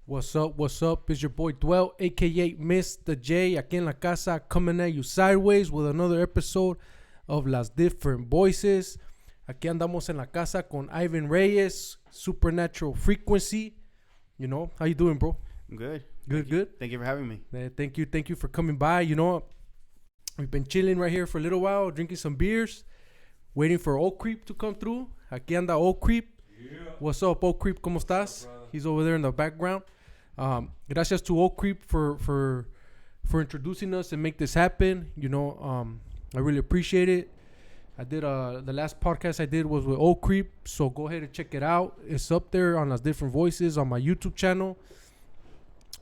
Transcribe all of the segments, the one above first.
What's up? What's up? It's your boy Dwell, aka Mr. J, aquí en la casa, coming at you sideways with another episode of Las Different Voices. Aquí andamos en la casa con Ivan Reyes, Supernatural Frequency. You know, how you doing, bro? I'm good. Good. Thank you for having me. Thank you for coming by. You know, we've been chilling right here for a little while, drinking some beers, waiting for Oak Creep to come through. Aquí anda Oak Creep. Yeah. What's up, Oak Creep? ¿Cómo estás? He's over there in the background. Gracias to Oak Creep for introducing us and make this happen. You know, I really appreciate it. I did the last podcast I did was with Oak Creep, so go ahead and check it out. It's up there on Las Different Voices on my YouTube channel.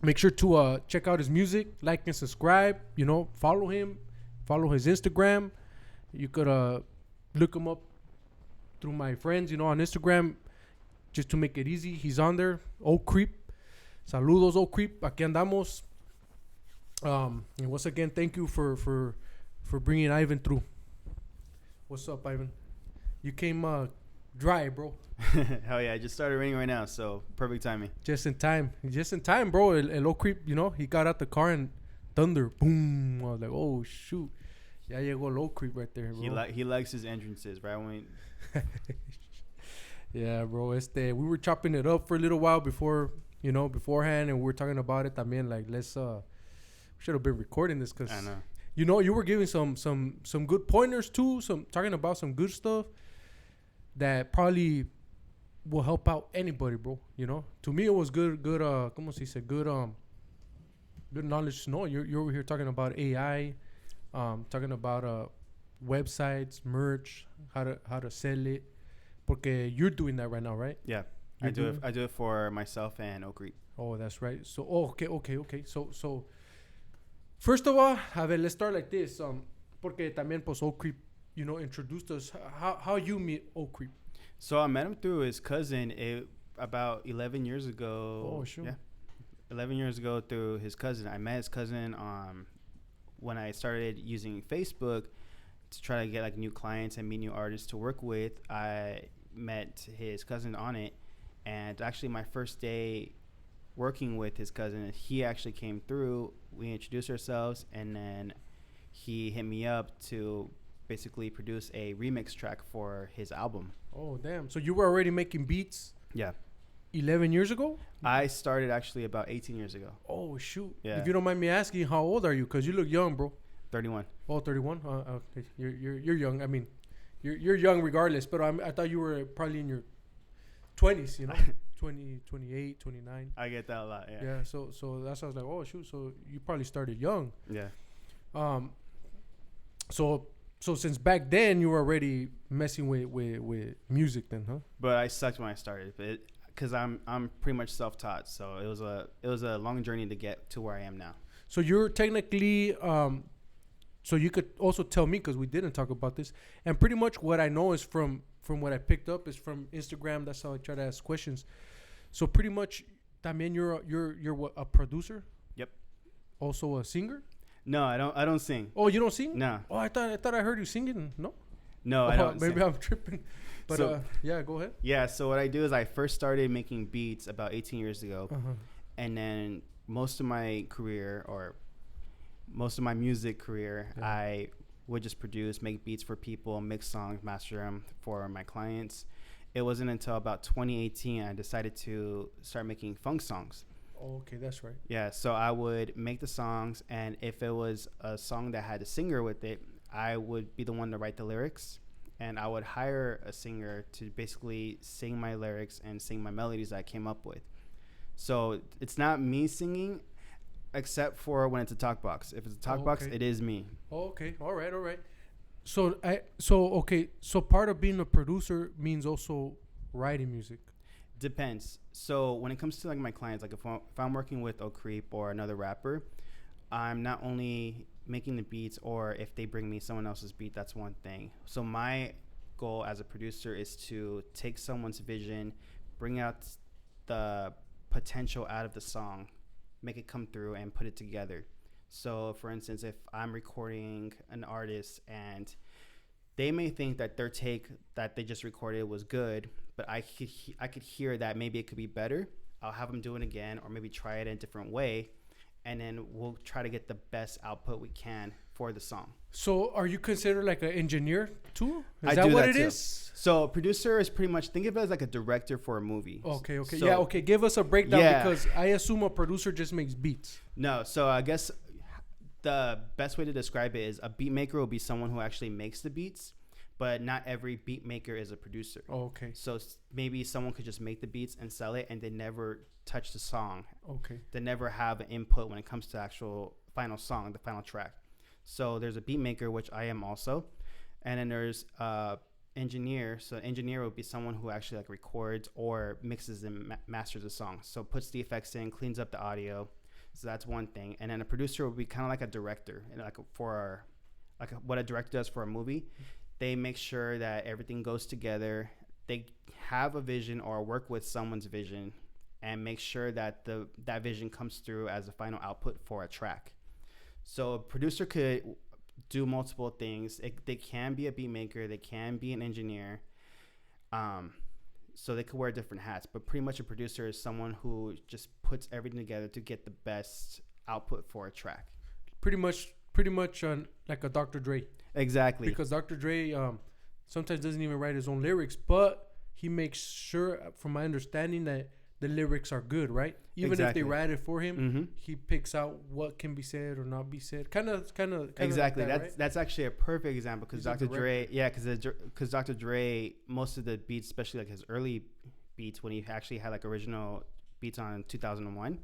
Make sure to check out his music, like and subscribe. You know, follow him, follow his Instagram. You could look him up through my friends, you know, on Instagram, just to make it easy. He's on there, Oak Creep. Saludos, Oak Creep. Aquí andamos. And once again, thank you for bringing Ivan through. What's up, Ivan? You came dry, bro. Hell yeah, it just started raining right now, so perfect timing. Just in time, bro. El Oak Creep, you know, he got out the car and thunder, boom. I was like, oh shoot, ya llegó el Oak Creep right there, bro. He likes his entrances, right? Yeah, bro. We were chopping it up for a little while beforehand, and we were talking about it. También, like, we should have been recording this because I know. You know, you were giving some good pointers too. Talking about some good stuff that probably will help out anybody, bro. You know, to me it was good. ¿Cómo se dice? Good knowledge to know. You're over here talking about AI, talking about websites, merch, how to sell it. Porque you're doing that right now, right? Yeah, I do it for myself and Oak Creek. Oh, that's right. So, okay. So, first of all, let's start like this. Porque también, pues, Oak Creep, you know, introduced us. How you meet Oak Creep? So I met him through his cousin about 11 years ago. Oh, sure. Yeah, 11 years ago through his cousin. I met his cousin when I started using Facebook to try to get like new clients and meet new artists to work with. I met his cousin on it, and actually my first day working with his cousin, he actually came through. We introduced ourselves, and then he hit me up to basically produce a remix track for his album. Oh, damn. So you were already making beats? Yeah. 11 years ago? I started actually about 18 years ago. Oh, shoot. Yeah. If you don't mind me asking, how old are you? Because you look young, bro. 31. Oh, 31? Okay. You're young. I mean, you're young regardless, but I thought you were probably in your 20s, you know? 20, 28, 29. I get that a lot, yeah. Yeah, so that's why I was like, oh, shoot. So you probably started young. Yeah. So since back then, you were already messing with music then, huh? But I sucked when I started, because I'm pretty much self-taught, so it was a long journey to get to where I am now. So you're technically, so you could also tell me, because we didn't talk about this, and pretty much what I know is from what I picked up is from Instagram. That's how I try to ask questions. So pretty much, también you're what, a producer? Yep. Also a singer? No, I don't sing. Oh, you don't sing? No. Oh, I thought I heard you singing. No. No, I don't. Maybe sing. I'm tripping. But so, yeah, go ahead. Yeah. So what I do is I first started making beats about 18 years ago, and then most of my music career, yeah. I would just produce, make beats for people, mix songs, master them for my clients. It wasn't until about 2018 I decided to start making funk songs. Oh, okay, that's right. Yeah, so I would make the songs, and if it was a song that had a singer with it, I would be the one to write the lyrics, and I would hire a singer to basically sing my lyrics and sing my melodies that I came up with. So it's not me singing, except for when it's a talk box. If it's a talk box, it is me. Oh, okay. All right. So part of being a producer means also writing music. Depends. So when it comes to like my clients, like if I'm working with Oak Creep or another rapper, I'm not only making the beats, or if they bring me someone else's beat, that's one thing. So my goal as a producer is to take someone's vision, bring out the potential out of the song, make it come through and put it together. So for instance, if I'm recording an artist and they may think that their take that they just recorded was good, but I could hear that maybe it could be better. I'll have them do it again, or maybe try it in a different way, and then we'll try to get the best output we can for the song. So, are you considered like an engineer too? Is I that do what that it too. is? So a producer is pretty much, think of it as like a director for a movie. Okay, okay. So, Yeah, okay. Give us a breakdown Yeah. because I assume a producer just makes beats. No, so I guess the best way to describe it is a beat maker will be someone who actually makes the beats, but not every beat maker is a producer. Oh, okay. So maybe someone could just make the beats and sell it, and they never touch the song. Okay. They never have an input when it comes to actual final song, the final track. So there's a beat maker, which I am also, and then there's engineer. So engineer would be someone who actually like records or mixes and masters a song. So puts the effects in, cleans up the audio. So that's one thing. And then a producer would be kind of like a director, and like what a director does for a movie. They make sure that everything goes together. They have a vision or work with someone's vision and make sure that that vision comes through as a final output for a track. So a producer could do multiple things. They can be a beat maker. They can be an engineer. So they could wear different hats. But pretty much a producer is someone who just puts everything together to get the best output for a track. Pretty much like a Dr. Dre. Exactly. Because Dr. Dre sometimes doesn't even write his own lyrics, but he makes sure, from my understanding, that the lyrics are good, right? Even Exactly. if they write it for him, Mm-hmm. he picks out what can be said or not be said. Kind of. Exactly. Like that, right? That's actually a perfect example because He's a Dr. Dre, because Dr. Dre, most of the beats, especially like his early beats when he actually had like original beats on 2001,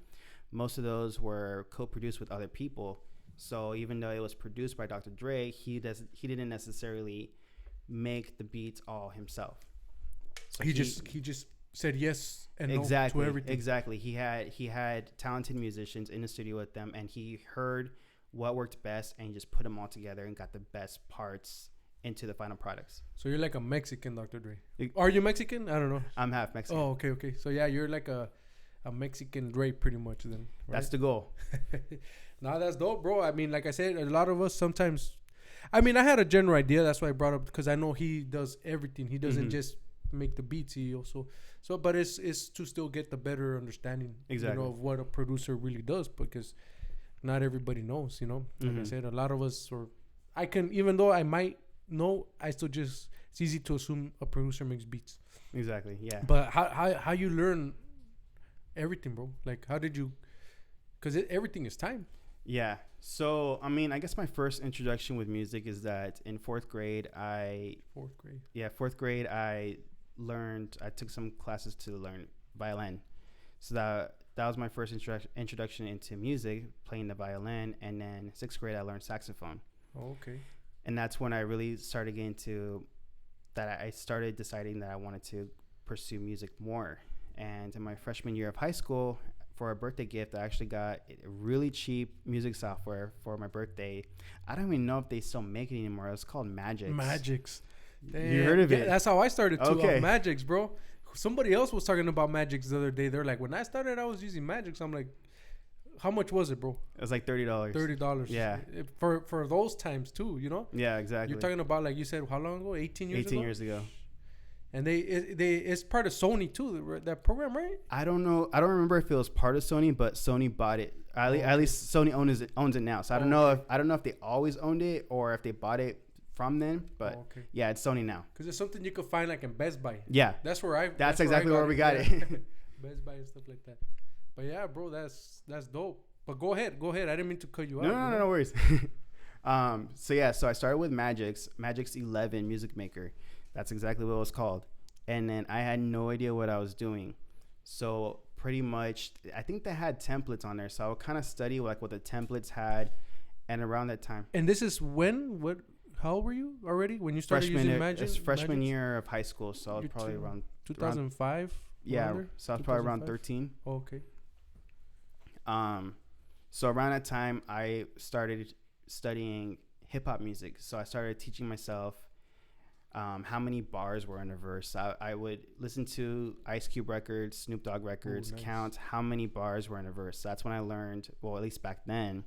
most of those were co-produced with other people. So even though it was produced by Dr. Dre, he didn't necessarily make the beats all himself. So he just said yes and no exactly to everything. exactly. He had talented musicians in the studio with them, and he heard what worked best and he just put them all together and got the best parts into the final products. So you're like a Mexican Dr. Dre. Are you Mexican? I don't know. I'm half Mexican. Oh, okay. So yeah, you're like a Mexican Dre pretty much then. Right? That's the goal. Nah, that's dope, bro. I mean, like I said, a lot of us sometimes. I mean, I had a general idea. That's why I brought up, because I know he does everything. He doesn't just make the beats. He also but it's to still get the better understanding, Exactly. of what a producer really does, because not everybody knows. Like I said, a lot of us, or I can, even though I might know, I still just, it's easy to assume a producer makes beats. Exactly. Yeah. But how you learn everything, bro? Like, how did you? Because everything is time. Yeah. So, I mean, I guess my first introduction with music is that in fourth grade, I took some classes to learn violin. So that was my first introduction into music, playing the violin. And then sixth grade, I learned saxophone. Oh, okay. And that's when I really started getting to that. I started deciding that I wanted to pursue music more. And in my freshman year of high school, for a birthday gift, I actually got a really cheap music software for my birthday. I don't even know if they still make it anymore. It's called Magix. Damn. You heard of it? That's how I started too. Okay. Magix, bro. Somebody else was talking about Magix the other day. They're like, when I started, I was using Magix. I'm like, how much was it, bro? It was like $30. $30. Yeah. For those times too, Yeah, exactly. You're talking about, like you said, how long ago? 18 years ago? 18 years ago. And it's part of Sony too, that program, right? I don't know. I don't remember if it was part of Sony, but Sony bought it. At least Sony owns it now. So I don't know if they always owned it or if they bought it from them. But yeah, it's Sony now. Because it's something you could find like in Best Buy. Yeah, That's where That's exactly where we got it. Best Buy and stuff like that. But yeah, bro, that's dope. But go ahead. I didn't mean to cut you out. No worries. So I started with Magix 11 Music Maker. That's exactly what it was called. And then I had no idea what I was doing. So pretty much, I think they had templates on there. So I would kind of study like what the templates had. And around that time. And this is when? How old were you already when you started using Magix? It's freshman year of high school. So I was probably around 2005. Yeah. So I was probably around 13. Oh, okay. So around that time, I started studying hip hop music. So I started teaching myself how many bars were in a verse. I would listen to Ice Cube records, Snoop Dogg records, nice. Count how many bars were in a verse. So that's when I learned, well, at least back then,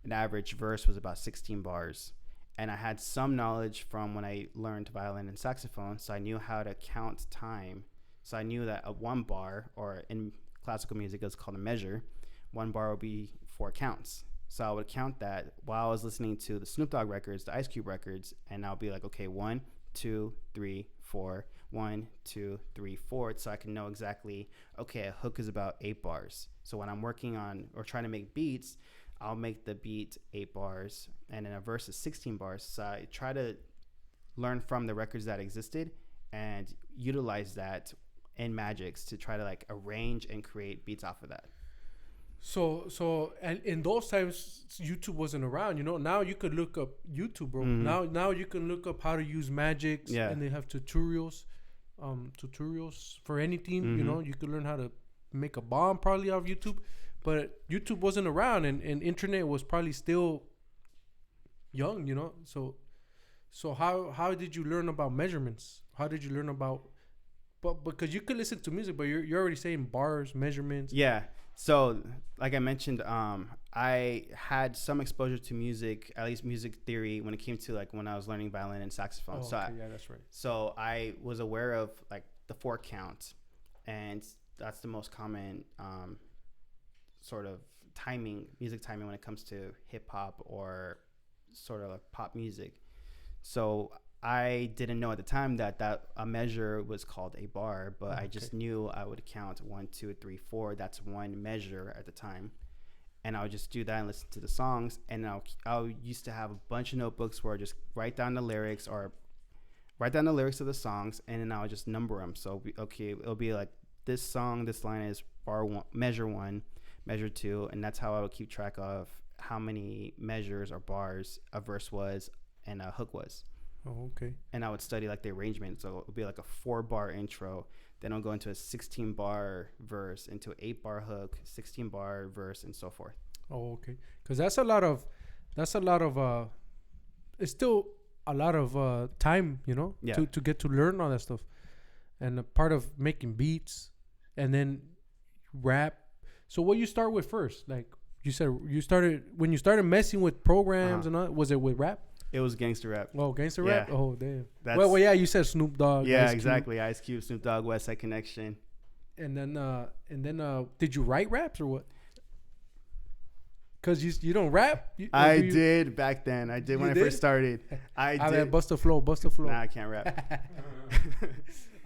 an average verse was about 16 bars. And I had some knowledge from when I learned violin and saxophone, so I knew how to count time. So I knew that one bar, or in classical music is called a measure. One bar will be 4 counts. So I would count that while I was listening to the Snoop Dogg records, the Ice Cube records, and I'll be like, okay, 1, 2, 3, 4, 1, 2, 3, 4, so I can know exactly, okay, a hook is about 8 bars. So when I'm working on or trying to make beats, I'll make the beat 8 bars, and then a verse is 16 bars. So I try to learn from the records that existed and utilize that in Magix to try to like arrange and create beats off of that. So, and in those times, YouTube wasn't around. Now you could look up YouTube, bro. Mm-hmm. Now you can look up how to use Magix, Yeah. and they have tutorials for anything. Mm-hmm. You could learn how to make a bomb probably off YouTube, but YouTube wasn't around, and internet was probably still young. So how did you learn about measurements? How did you learn about? But because you could listen to music, but you're already saying bars, measurements. Yeah. So, like I mentioned, I had some exposure to music, at least music theory, when it came to like when I was learning violin and saxophone. Oh, okay, yeah, that's right. So I was aware of like the 4 count, and that's the most common sort of music timing when it comes to hip hop or sort of like pop music. So I didn't know at the time that a measure was called a bar, but I just knew I would count 1, 2, 3, 4. That's one measure at the time. And I would just do that and listen to the songs. And I used to have a bunch of notebooks where I just write down the lyrics of the songs, and then I would just number them. So, it'll be like this song, this line is bar 1, measure 1, measure 2. And that's how I would keep track of how many measures or bars a verse was and a hook was. Oh, okay. And I would study like the arrangement. So it would be like a 4-bar intro. Then I'll go into a 16-bar verse, into an 8-bar hook, 16-bar verse, and so forth. Oh, okay. Because that's a lot of, it's still a lot of time, Yeah. to get to learn all that stuff. And a part of making beats and then rap. So what you start with first? Like you said, when you started messing with programs and all, was it with rap? It was gangster rap. Oh, gangster rap? Oh, damn. That's, well, yeah, you said Snoop Dogg. Yeah, Ice Cube. exactly. Ice Cube, Snoop Dogg, West Side Connection. And then, did you write raps or what? Because you don't rap? I did back then. I did when I first started. I did. Mean, bust a flow. Nah, I can't rap.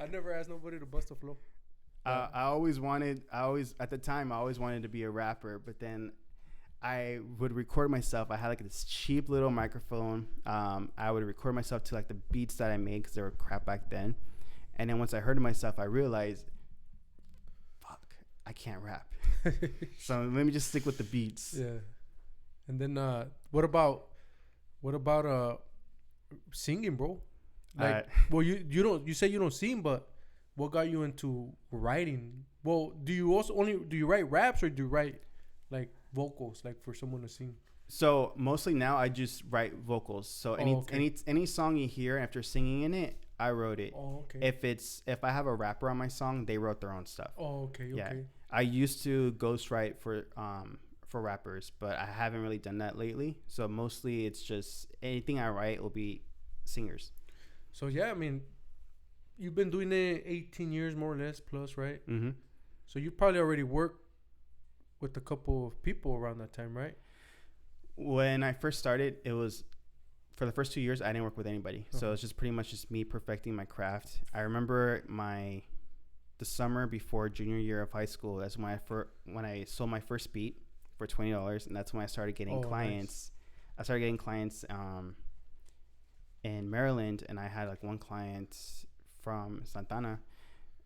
I never asked nobody to bust a flow. At the time, I always wanted to be a rapper, but then I would record myself. I had like this cheap little microphone. I would record myself to like the beats that I made because they were crap back then. And then once I heard myself, I realized, fuck, I can't rap. So let me just stick with the beats. Yeah. And then what about singing, bro? Like, well, you say you don't sing, but what got you into writing? Well, do you write raps or do you write like vocals, like for someone to sing? So mostly now I just write vocals. So any song you hear after singing in it, I wrote it. Oh, okay. If I have a rapper on my song, they wrote their own stuff. Oh, okay. Yeah. I used to ghostwrite for rappers, but I haven't really done that lately. So mostly it's just anything I write will be singers. So yeah, I mean, you've been doing it 18 years more or less plus, right? Mm-hmm. So you probably already worked with a couple of people around that time, right? When I first started, it was for the first 2 years I didn't work with anybody. Uh-huh. So it's just pretty much just me perfecting my craft. I remember the summer before junior year of high school. That's when I sold my first beat for $20, and that's when I started getting clients. Nice. I started getting clients in Maryland, and I had like one client from Santana,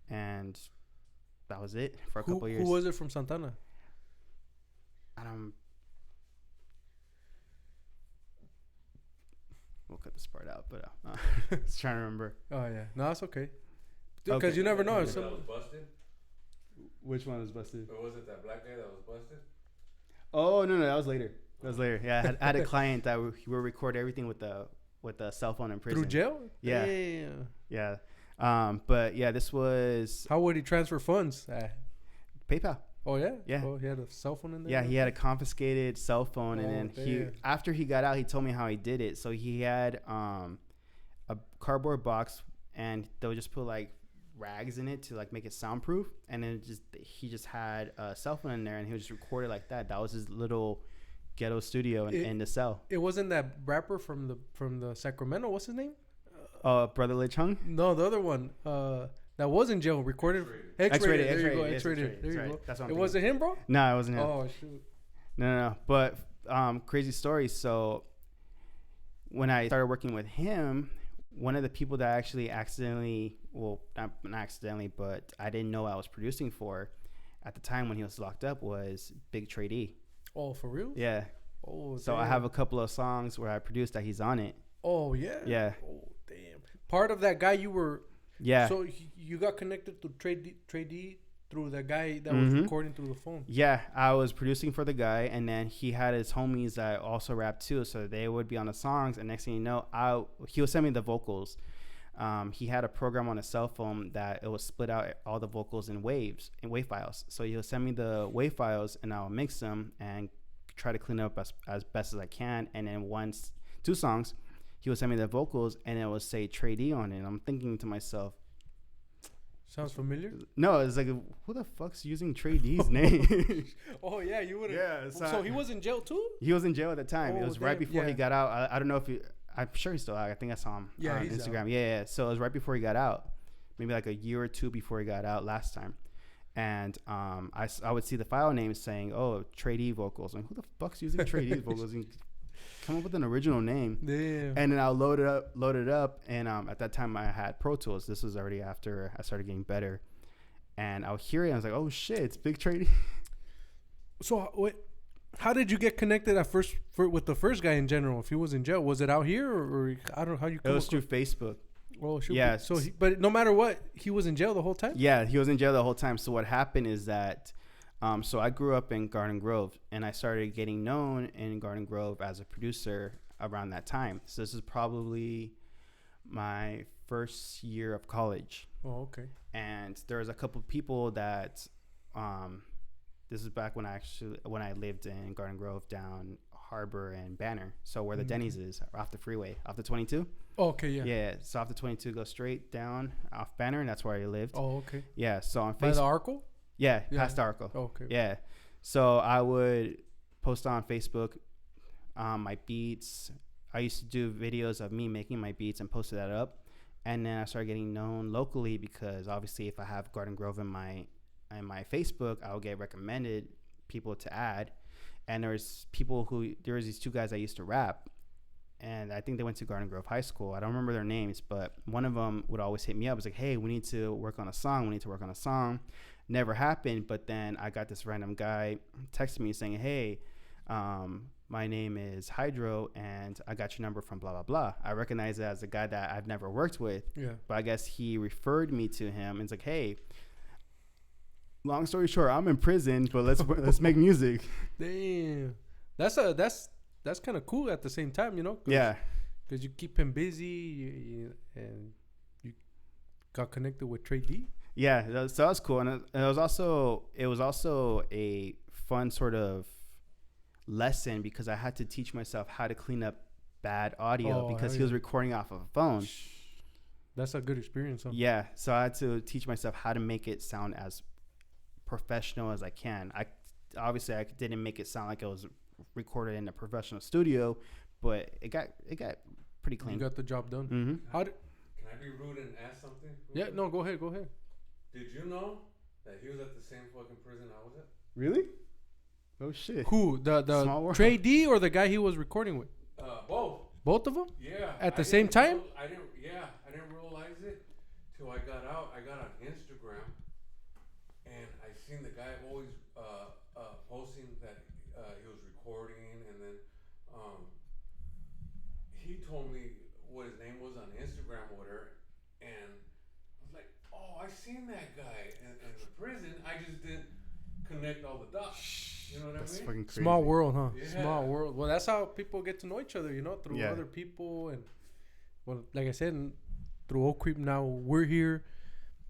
and that was it for a couple years. Who was it from Santana? We'll cut this part out, but I was trying to remember. Oh yeah, no, that's okay. Because you never know. That was busted. Which one was busted? Or was it that black guy that was busted? Oh no, that was later. Yeah, I had a client that would record everything with a cell phone in prison. Through jail? Yeah. Damn. Yeah. But yeah, this was. How would he transfer funds? PayPal. Oh yeah. Yeah. Oh, he had a cell phone in there. Yeah, he had a confiscated cell phone, and then after he got out, he told me how he did it. So he had a cardboard box, and they would just put like rags in it to like make it soundproof, and then he just had a cell phone in there, and he was just recorded like that. That was his little ghetto studio in the cell. It wasn't that rapper from the Sacramento. What's his name? Brother Lei Chung? No, the other one. That was in jail. Recorded. X-rated. There you go. X-rated. There you go. That's what it wasn't him, bro. No, it wasn't him. Oh shoot. No. But crazy story. So when I started working with him, one of the people that I actually accidentally, well, not accidentally, but I didn't know I was producing for at the time when he was locked up was Big Trey D. Oh, for real? Yeah. Oh, so damn. I have a couple of songs where I produced that he's on it. Oh, yeah? Yeah. Oh, damn. Part of that guy you were... Yeah. So you got connected to Trey D through that guy that was recording through the phone. Yeah, I was producing for the guy, and then he had his homies that also rap too, so they would be on the songs. And next thing you know, he would send me the vocals. He had a program on his cell phone that it would split out all the vocals in wave files. So he'll send me the wave files, and I'll mix them and try to clean up as best as I can. And then two songs, he would send me the vocals, and it would say Trey D on it. And I'm thinking to myself, sounds familiar? No, it's like, who the fuck's using Trey D's name? Oh, yeah, you would have. Yeah. So he was in jail, too? He was in jail at the time. Oh, it was right before he got out. I don't know if I'm sure he's still out. I think I saw him on Instagram. Out. Yeah. So it was right before he got out. Maybe like a year or two before he got out last time. And I would see the file name saying, oh, Trey D vocals. I'm like, who the fuck's using Trey D's vocals? And come up with an original name. Damn. And then I'll load it up. And at that time I had Pro Tools. This was already after I started getting better. And I'll hear it. And I was like, oh shit, it's Big Trey D. So wait, how did you get connected at first with the first guy in general? If he was in jail, was it out here or I don't know how you? It was through Facebook. Oh shoot. Yeah. So, but no matter what, he was in jail the whole time. Yeah, he was in jail the whole time. So what happened is that, so I grew up in Garden Grove, and I started getting known in Garden Grove as a producer around that time. So this is probably my first year of college. Oh, okay. And there was a couple of people that, this is back when I lived in Garden Grove down Harbor and Banner. So where the Denny's is, off the freeway, off the 22. Oh, okay, yeah. Yeah, so off the 22, go straight down off Banner, and that's where I lived. Oh, okay. Yeah, so on Facebook. By the Arco? Yeah, past the Arco. Oh, okay. Yeah, so I would post on Facebook my beats. I used to do videos of me making my beats and posted that up. And then I started getting known locally because obviously if I have Garden Grove in my Facebook, I'll get recommended people to add. And there was these two guys I used to rap, and I think they went to Garden Grove High School. I don't remember their names, but one of them would always hit me up. It was like, hey, we need to work on a song. Never happened, but then I got this random guy texting me saying, hey, my name is Hydro, and I got your number from blah, blah, blah. I recognize it as a guy that I've never worked with, but I guess he referred me to him, and it's like, hey, long story short, I'm in prison, but let's make music. Damn, that's kind of cool at the same time, you know? Yeah, because you keep him busy, and you got connected with Trey D. Yeah, so that was cool, and it was also a fun sort of lesson because I had to teach myself how to clean up bad audio because he was recording off of a phone. That's a good experience, huh? Yeah, so I had to teach myself how to make it sound as professional as I can. I didn't make it sound like it was recorded in a professional studio, but it got pretty clean. You got the job done. Mm-hmm. Can I be rude and ask something? Yeah, no, go ahead. Did you know that he was at the same fucking prison I was at? Really? Oh shit. Who? The Trey D or the guy he was recording with? Both. Both of them? Yeah. At the same time? I didn't realize it till I got out. I got on Instagram, and I seen the guy always posting that he was recording, and then he told me what his name was on Instagram or whatever, and I was like, oh, I seen that guy in the prison. I just didn't connect all the dots. You know what I mean? Fucking crazy. Small world, huh? Yeah. Small world. Well, that's how people get to know each other, you know, through other people. And, well, like I said, through Oak Creep now, we're here.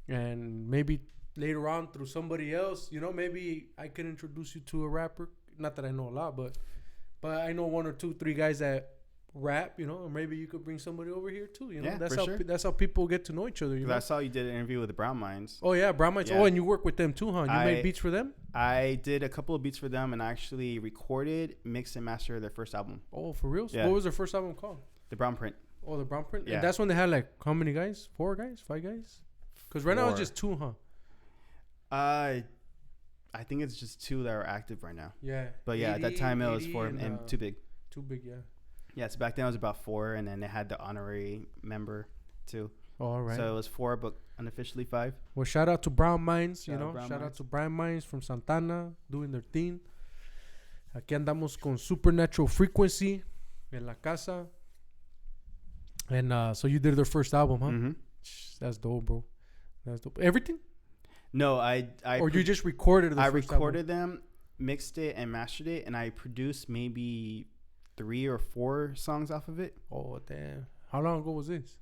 And maybe later on through somebody else, you know, maybe I could introduce you to a rapper. Not that I know a lot, but I know one or two, three guys that rap, you know, or maybe you could bring somebody over here too. You know, Yeah, that's for how sure. that's how people get to know each other. You 'Cause know? I saw you did an interview with the Brown Minds. Oh yeah, Brown Mites. Yeah. Oh, and you work with them too, huh? You made beats for them. I did a couple of beats for them, and I actually recorded, mixed, and mastered their first album, Oh, for real? Yeah. What was their first album called? The Brown Print. Oh, the Brown Print. Yeah. And that's when they had like how many guys? 4 guys? 5 guys? Because right now it's 4. just 2, huh? I think it's just 2 that are active right now. Yeah. But yeah, at that time it was 4 and, and Too Big. Too big, yeah. Yeah, so back then it was about 4, and then they had the honorary member too. Oh, all right. So it was 4, but unofficially 5. Well, shout out to Brown Minds, you Shout out know. Brown Shout out Minds. to Brown Minds from Santana doing their thing. Aquí andamos con Supernatural Frequency en la casa. And so you did their first album, huh? Mm-hmm. That's dope, bro. That's dope. Everything? No, I Or you just recorded the I first recorded them, mixed it, and mastered it, and I produced maybe 3 or 4 songs off of it. album? Oh, damn. How long ago was this?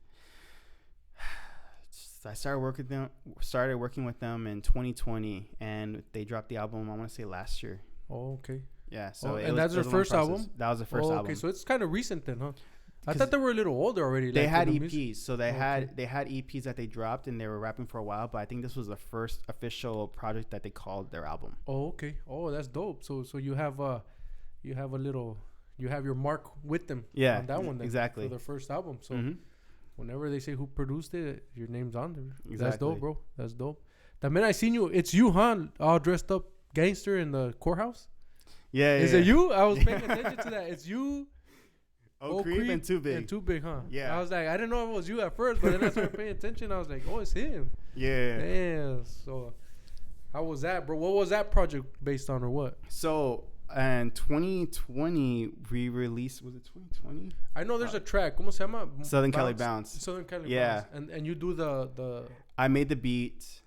I started working with them in 2020, and they dropped the album, I want to say last year. Oh, okay. Yeah, so and that's their first album? That was the first album. Okay, so it's kind of recent then, huh? I 'Cause thought they were a little older already. They like, had in EPs, the music. so they Okay. had EPs that they dropped, and they were rapping for a while. But I think this was the first official project that they called their album. Oh, okay. Oh, that's dope. So you have you have your mark with them. Yeah, on that one then, exactly. for their first album. So Mhm. whenever they say who produced it, your name's on there. That's Exactly. dope, bro. That's dope. The minute I seen you, it's you, huh? All dressed up gangster in the courthouse. Yeah, Is it you? I was paying attention to that. It's you. Oh, Creep and Too Big. And Too Big, huh? Yeah. I was like, I didn't know it was you at first, but then I started paying attention. I was like, oh, it's him. Yeah. Damn. So, how was that, bro? What was that project based on, or what? So in 2020, we released. Was it 2020? I know there's a track. ¿Cómo se llama? Southern Cali Bounce. Southern Cali Yeah. Bounce. And you do the I made the beat,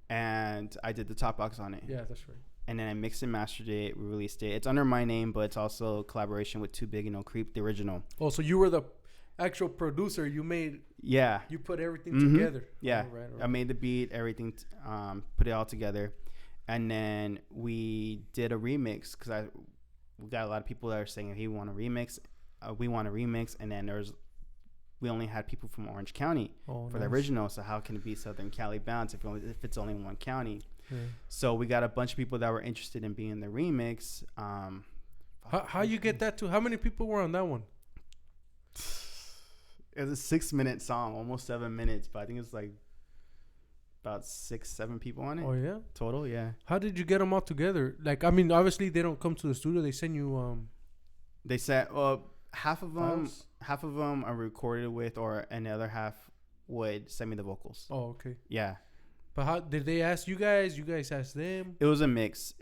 and I did the top box on it. yeah, that's right. And then I mixed and mastered it. We released it. It's under my name, but it's also a collaboration with Too Big and No Creep, the original. Oh, so you were the actual producer. You put everything Mhm. together. Yeah. Oh, right. I made the beat, everything, put it all together. And then we did a remix because we got a lot of people that are saying, hey, we want a remix. We want a remix. And then we only had people from Orange County for the nice. original. So how can it be Southern Cali Bounce if it's only one county? Yeah. So we got a bunch of people that were interested in being the remix. How you get that to? How many people were on that one? It was a 6-minute song, almost 7 minutes, but I think it's like about 6-7 people on it. Oh yeah. Total, yeah. How did you get them all together? Like, I mean, obviously they don't come to the studio. They send you They said, half of them I recorded with, and the other half would send me the vocals. Oh, okay. Yeah. But how did they ask you guys? You guys asked them? It was a mix.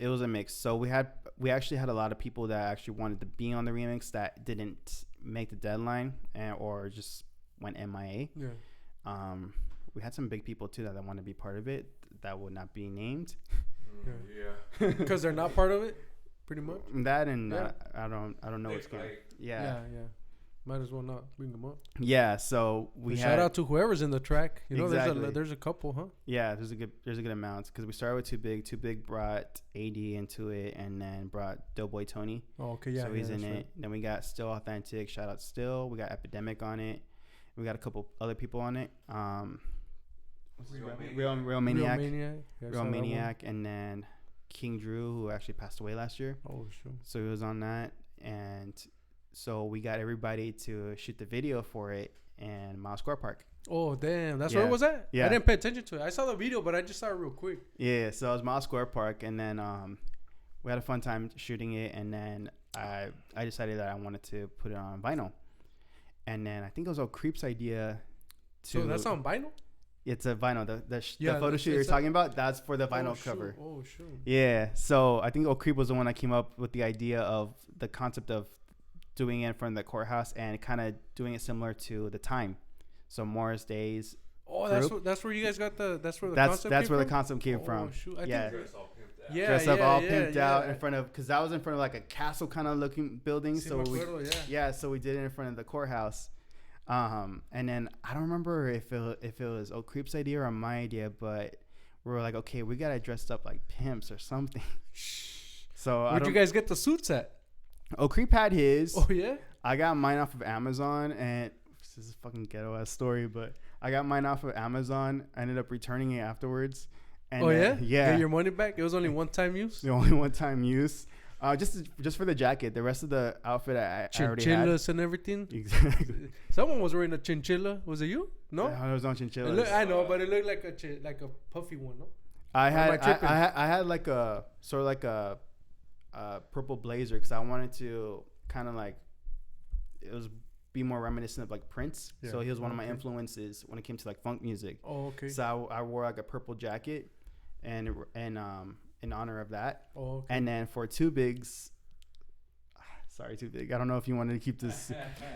So we actually had a lot of people that actually wanted to be on the remix that didn't make the deadline or just went MIA. Yeah. We had some big people too that wanted to be part of it that would not be named. Yeah. Because they're not part of it, pretty much. That and Yeah. I don't know what's going. Yeah. Might as well not bring them up. Yeah. So we Shout out to whoever's in the track. You know, Exactly. there's a couple, huh? Yeah, there's a good amount because we started with Too Big. Too Big brought AD into it, and then brought Doughboy Tony. Oh, okay, yeah. So he's in that's it. right. Then we got Still Authentic. Shout out Still. We got Epidemic on it. We got a couple other people on it. What's his Real Real Maniac. Yeah, Real saw that one. Maniac, and then King Drew, who actually passed away last year. Oh, sure. So he was on that, and so we got everybody to shoot the video for it in Miles Square Park. Oh, damn. That's where Yeah. it was at? Yeah. I didn't pay attention to it. I saw the video, but I just saw it real quick. Yeah, so it was Miles Square Park, and then we had a fun time shooting it, and then I decided that I wanted to put it on vinyl, and then I think it was Creep's idea. So that's on vinyl? It's a vinyl. The Yeah, photo shoot you're talking about, that's for the vinyl cover. Oh, sure. Yeah, so I think Creep was the one that came up with the idea of the concept of doing it in front of the courthouse and kind of doing it similar to The Time. So Morris Day's. Oh, that's where you guys got the concept came That's where from? the concept came Oh, from. shoot. I Yeah. think- Dress all pimped out. Yeah, Dressed up all yeah, pimped yeah. out in front of, because that was in front of like a castle kind of looking building. Sí, So me we, acuerdo, yeah. so we did it in front of the courthouse. And then I don't remember if it was Creep's idea or my idea, but we were like, okay, we gotta dress up like pimps or something. So Where'd you guys get the suits at? Creep had his. Oh, yeah? I got mine off of Amazon, and this is a fucking ghetto ass story, but I got mine off of Amazon. I ended up returning it afterwards. And, Yeah. Get your money back. It was only one time use. The only one time use. Just for the jacket. The rest of the outfit I already had. Chinchillas and everything. Exactly. Someone was wearing a chinchilla. Was it you? No. It was on chinchillas. I know, but it looked like a puffy one. No. I had like a sort of like a purple blazer because I wanted to kind of like be more reminiscent of like Prince. Yeah. So he was one of my influences when it came to like funk music. Oh, okay. So I wore like a purple jacket, and in honor of that. Oh, okay. And then for Too Big's, sorry, Too Big, I don't know if you wanted to keep this.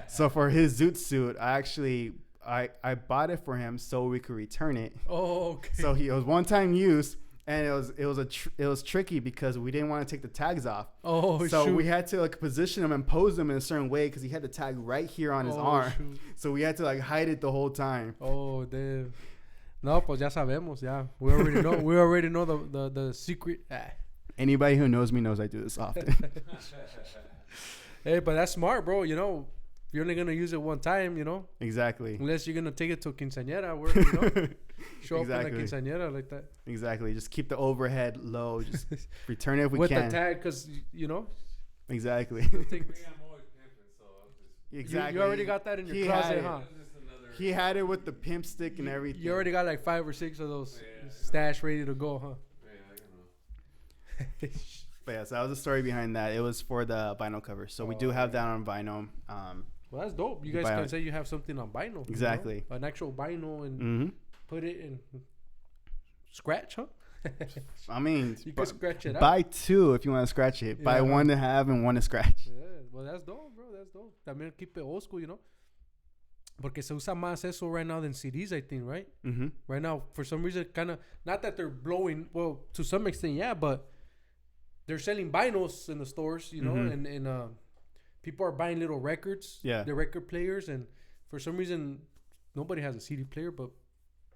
So for his zoot suit, I bought it for him so we could return it. Oh, okay. So it was one time use, and it was tricky because we didn't want to take the tags off. Oh, so shoot. we had to like position him and pose him in a certain way because he had the tag right here on his arm. Shoot. So we had to like hide it the whole time. Oh, damn. No, pues ya sabemos, ya. We already know the secret. Anybody who knows me knows I do this often. Hey, but that's smart, bro. You know, you're only gonna use it one time, you know. Exactly. Unless you're gonna take it to a quinceañera, where you know, show up in a quinceañera like that. Exactly. Just keep the overhead low. Just return it if we with can. With the tag, because you know. Exactly. Exactly. You already got that in your closet, huh? He had it with the pimp stick and everything. You already got like 5 or 6 of those stash ready to go, huh? Yeah, I know. But yeah, so that was the story behind that. It was for the vinyl cover. So we do have that on vinyl. Well, that's dope. You guys can say you have something on vinyl. Exactly. You know? An actual vinyl and put it in scratch, huh? I mean, you can scratch it out. Buy 2 if you want to scratch it. Buy 1 to have and 1 to scratch. Yeah, well, that's dope, bro. That's dope. También keep it old school, you know? Porque se usa más eso right now than CDs, I think, right? Mm-hmm. Right now, for some reason, kind of, not that they're blowing, well, to some extent, yeah, but they're selling vinyls in the stores, you know, and people are buying little records, the record players, and for some reason, nobody has a CD player, but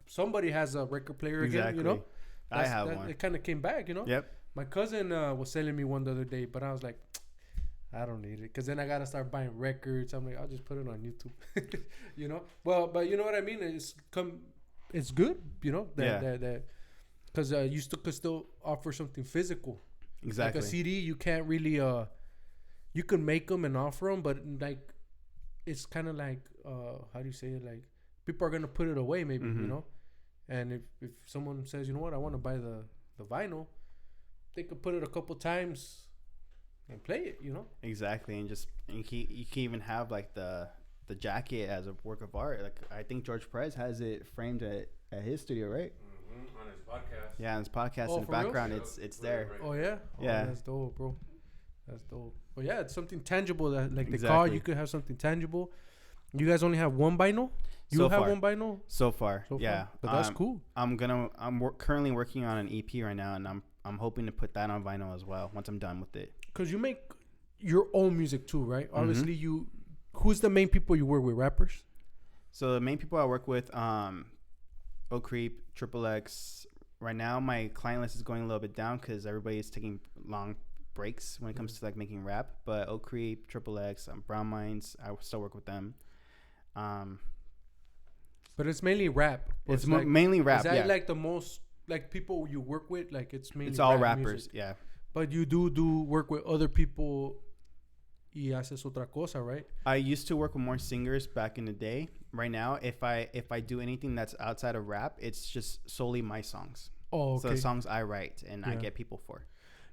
somebody has a record player again, you know? I have one. It kind of came back, you know? Yep. My cousin was selling me one the other day, but I was like, I don't need it, because then I gotta start buying records. I'm like, I'll just put it on YouTube, you know. Well, but you know what I mean. It's good, you know. Because you could still offer something physical. Exactly. Like a CD, you can't really. You can make them and offer them, but like, it's kind of like how do you say it? Like, people are gonna put it away, maybe, you know. And if someone says, you know what, I want to buy the vinyl, they could put it a couple times and play it, you know. Exactly. And you can even have like the jacket as a work of art. Like, I think George Perez has it framed at his studio, right? On his podcast. Yeah, on his podcast in the background, it's there. Right. Oh yeah. Yeah. That's dope, bro. That's dope. But yeah, it's something tangible that like the car. You could have something tangible. You guys only have one vinyl. You have one vinyl so far. Yeah, but that's cool. I'm currently working on an EP right now, and I'm hoping to put that on vinyl as well once I'm done with it. Cause you make your own music too, right? Obviously, who's the main people you work with? Rappers. So the main people I work with, Oak Creep, Triple X. Right now, my client list is going a little bit down because everybody is taking long breaks when it comes to like making rap. But Oak Creep, Triple X, Brown Minds, I still work with them. But it's mainly rap. It's like, mainly rap. Is that like the most like people you work with? Like it's mainly. It's all rap rappers. Music. Yeah. But you do work with other people. Y haces otra cosa, right? I used to work with more singers back in the day. Right now, if I do anything that's outside of rap, it's just solely my songs. Oh, okay. So the songs I write and I get people for.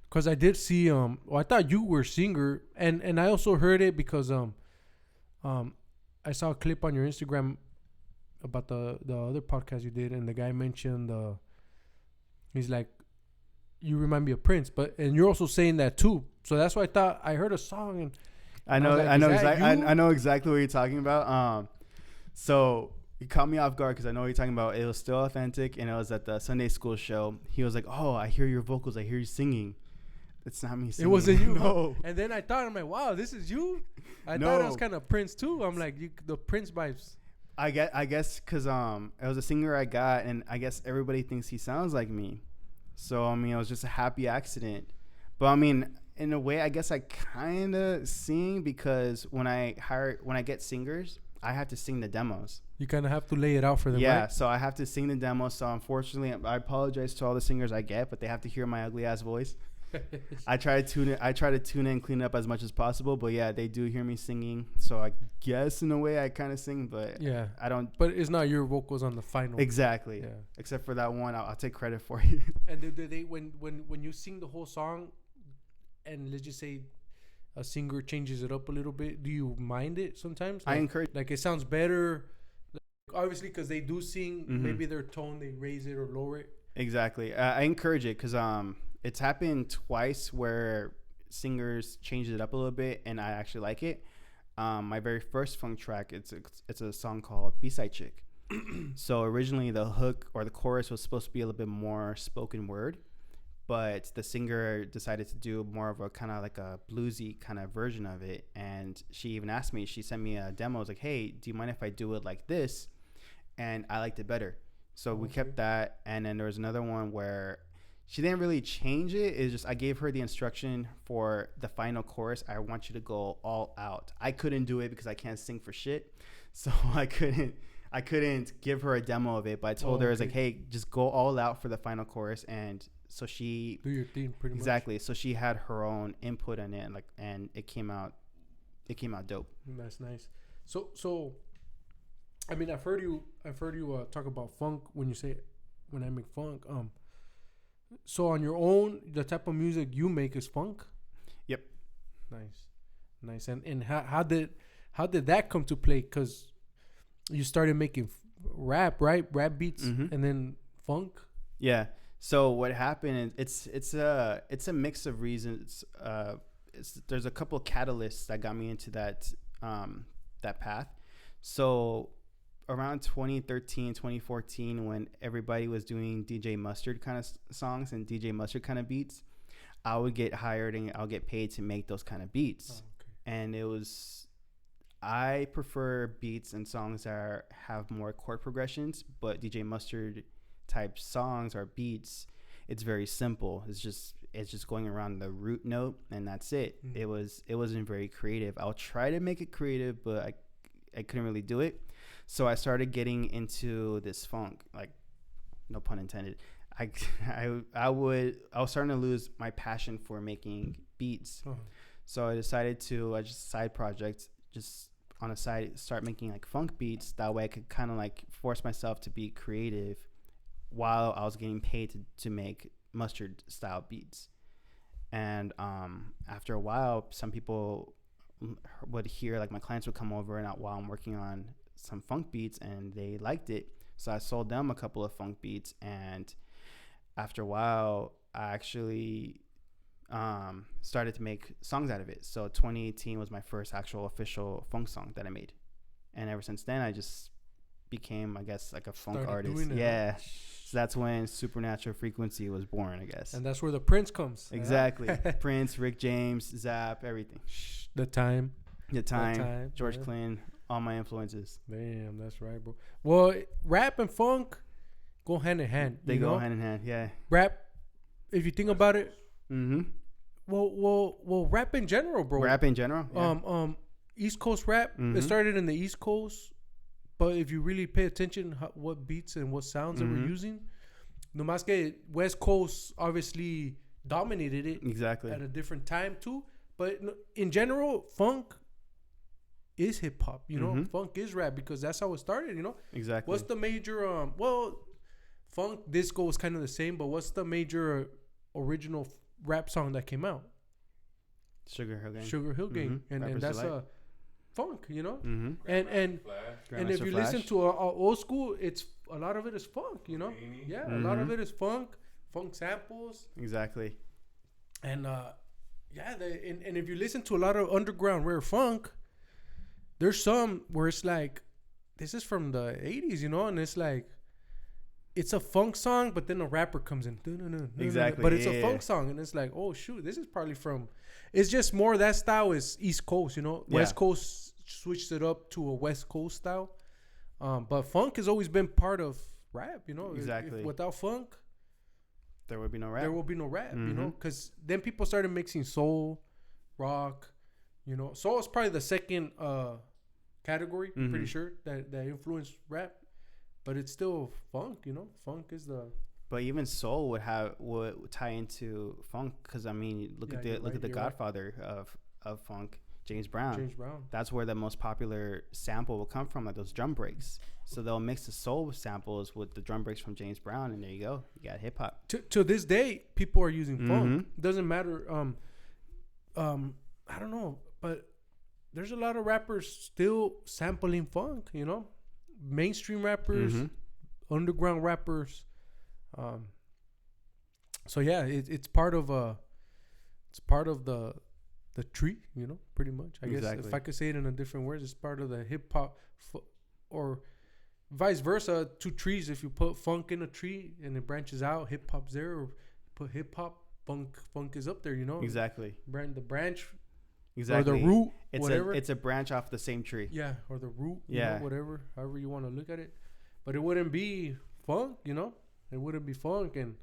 Because I did see I thought you were a singer, and I also heard it because I saw a clip on your Instagram about the other podcast you did, and the guy mentioned he's like, you remind me of Prince, and you're also saying that too. So that's why I thought I heard a song, and I know exactly what you're talking about. So he caught me off guard because I know what you're talking about. It was still authentic, and it was at the Sunday school show. He was like, "Oh, I hear your vocals. I hear you singing." It's not me singing. It wasn't you. No. And then I thought, I'm like, wow, this is you. I thought it was kind of Prince too. I'm like, the Prince vibes. I guess because it was a singer I got, and I guess everybody thinks he sounds like me. So I mean, it was just a happy accident. But I mean, in a way, I guess I kind of sing because when I get singers, I have to sing the demos. You kind of have to lay it out for them, Yeah, right? so I have to sing the demos. So unfortunately, I apologize to all the singers I get, but they have to hear my ugly ass voice. I try to tune it and clean it up as much as possible. But yeah, they do hear me singing. So I guess in a way I kind of sing, but Yeah. I don't. But it's not your vocals on the final. Exactly. Yeah. Except for that one, I'll take credit for you. And do they when you sing the whole song, and let's just say a singer changes it up a little bit, do you mind it sometimes? I encourage. Like it sounds better, like, obviously, because they do sing. Mhm. Maybe their tone they raise it or lower it. Exactly. I encourage it because it's happened twice where singers changed it up a little bit, and I actually like it. My very first funk track, it's a song called B-Side Chick. So originally the hook or the chorus was supposed to be a little bit more spoken word, but the singer decided to do more of a kind of like a bluesy kind of version of it. And she even asked me, she sent me a demo. I was like, hey, do you mind if I do it like this? And I liked it better. So we kept that. And then there was another one where she didn't really change it. It's just I gave her the instruction for the final chorus. I want you to go all out. I couldn't do it because I can't sing for shit. So I couldn't give her a demo of it. But I told her, I was like, hey, just go all out for the final chorus. And so she Do your thing pretty much. exactly. So she had her own input on it, and it came out dope. That's nice. So, I mean, I've heard you talk about funk when I make funk. So on your own, the type of music you make is funk. Yep. Nice. And how did that come to play? Because you started making rap, right? Rap beats, Mhm. and then funk. Yeah. So what happened is it's a mix of reasons. There's a couple of catalysts that got me into that path. So around 2013, 2014, when everybody was doing DJ Mustard kind of songs and DJ Mustard kind of beats, I would get hired and I'll get paid to make those kind of beats. Oh, okay. And I prefer beats and songs that have more chord progressions, but DJ Mustard type songs or beats, it's very simple. It's just going around the root note and that's it. Mm. It wasn't very creative. I'll try to make it creative, but I couldn't really do it. So I started getting into this funk, like no pun intended. I was starting to lose my passion for making beats. Uh-huh. So I decided to just side project, just on a side, start making like funk beats. That way I could kind of like force myself to be creative while I was getting paid to make Mustard style beats. And after a while, some people would hear, like my clients would come over and while I'm working on some funk beats and they liked it. So I sold them a couple of funk beats, and after a while I actually started to make songs out of it. So 2018 was my first actual official funk song that I made, and ever since then I just became, I guess, like a funk artist. Yeah. So that's when Supernatural Frequency was born, I guess. And that's where the Prince comes. Exactly. Prince, Rick James, Zapp, everything. The time, George yeah. Clinton, all my influences. Damn, that's right, bro. Well, rap and funk go hand in hand. They go hand in hand, yeah. Rap, if you think about it, Mm-hmm. well, rap in general, bro. Rap in general? Yeah. East Coast rap, it started in the East Coast, but if you really pay attention what beats and what sounds that we're using, no más que West Coast obviously dominated it Exactly. at a different time too. But in general, funk is hip hop, you know. Funk is rap because that's how it started, you know. Exactly. What's the major funk disco was kind of the same, but what's the major original rap song that came out? Sugar Hill Gang. Sugar Hill Gang, and that's Delight. funk, you know. Mm-hmm. And Grandmaster if you Flash. listen to old school, it's a lot of it is funk, you know. Yeah, a lot of it is funk samples, Exactly. and and if you listen to a lot of underground rare funk, there's some where it's like, this is from the 80s, you know, and it's like, it's a funk song, but then a rapper comes in. Exactly. But it's a funk song, and it's like, oh, shoot, this is probably from... It's just more that style is East Coast, you know? Yeah. West Coast switched it up to a West Coast style. But funk has always been part of rap, you know? Exactly. Without funk, there would be no rap. there will be no rap, you know, because then people started mixing soul, rock, you know. Soul is probably the second category, I'm pretty sure, that influenced rap, but it's still funk, you know. Funk is the... But even soul would tie into funk, because I mean, look at the Godfather of funk, James Brown. James Brown. That's where the most popular sample will come from, like those drum breaks. So they'll mix the soul samples with the drum breaks from James Brown, and there you go. You got hip hop. To this day, people are using funk. Doesn't matter. I don't know, but there's a lot of rappers still sampling funk. You know, mainstream rappers, underground rappers. So yeah, it's part of the tree, you know, pretty much. I guess if I could say it in a different words, it's part of the hip hop, or vice versa. Two trees. If you put funk in a tree and it branches out, hip hop's there. Or put hip hop, funk is up there. You know, exactly. The branch, exactly, or the root, it's whatever. It's a branch off the same tree. Yeah, or the root. You know, whatever, however you want to look at it. But it wouldn't be funk, you know. It wouldn't be funk, and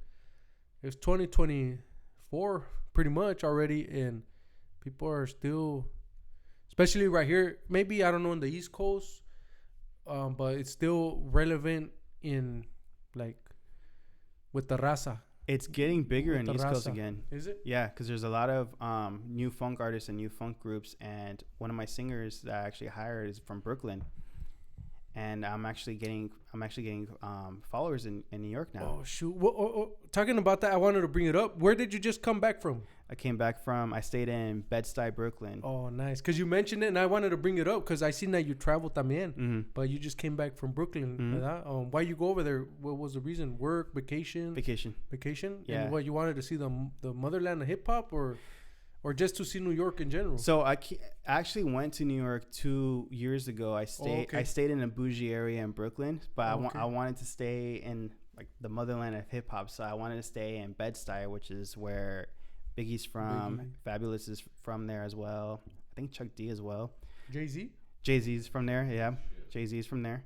it's 2024 pretty much already, and people are still, especially right here, maybe, I don't know, in the East Coast, but it's still relevant in, like, with the raza. It's getting bigger in East Coast again. Is it? Yeah, because there's a lot of new funk artists and new funk groups, and one of my singers that I actually hired is from Brooklyn. And I'm actually getting followers in New York now. Oh shoot! Well, talking about that, I wanted to bring it up. Where did you just come back from? I stayed in Bed-Stuy, Brooklyn. Oh, nice. Because you mentioned it, and I wanted to bring it up because I seen that you traveled también, but you just came back from Brooklyn. Why you go over there? What was the reason? Work, vacation? Vacation. Yeah. And what, you wanted to see the motherland of hip hop, or just to see New York in general? So I actually went to New York 2 years ago. I stayed in a bougie area in Brooklyn, but I wanted to stay in, like, the motherland of hip hop. So I wanted to stay in Bed-Stuy, which is where Biggie's from. Fabulous is from there as well. I think Chuck D as well. Jay-Z's from there. Yeah, Jay-Z's from there.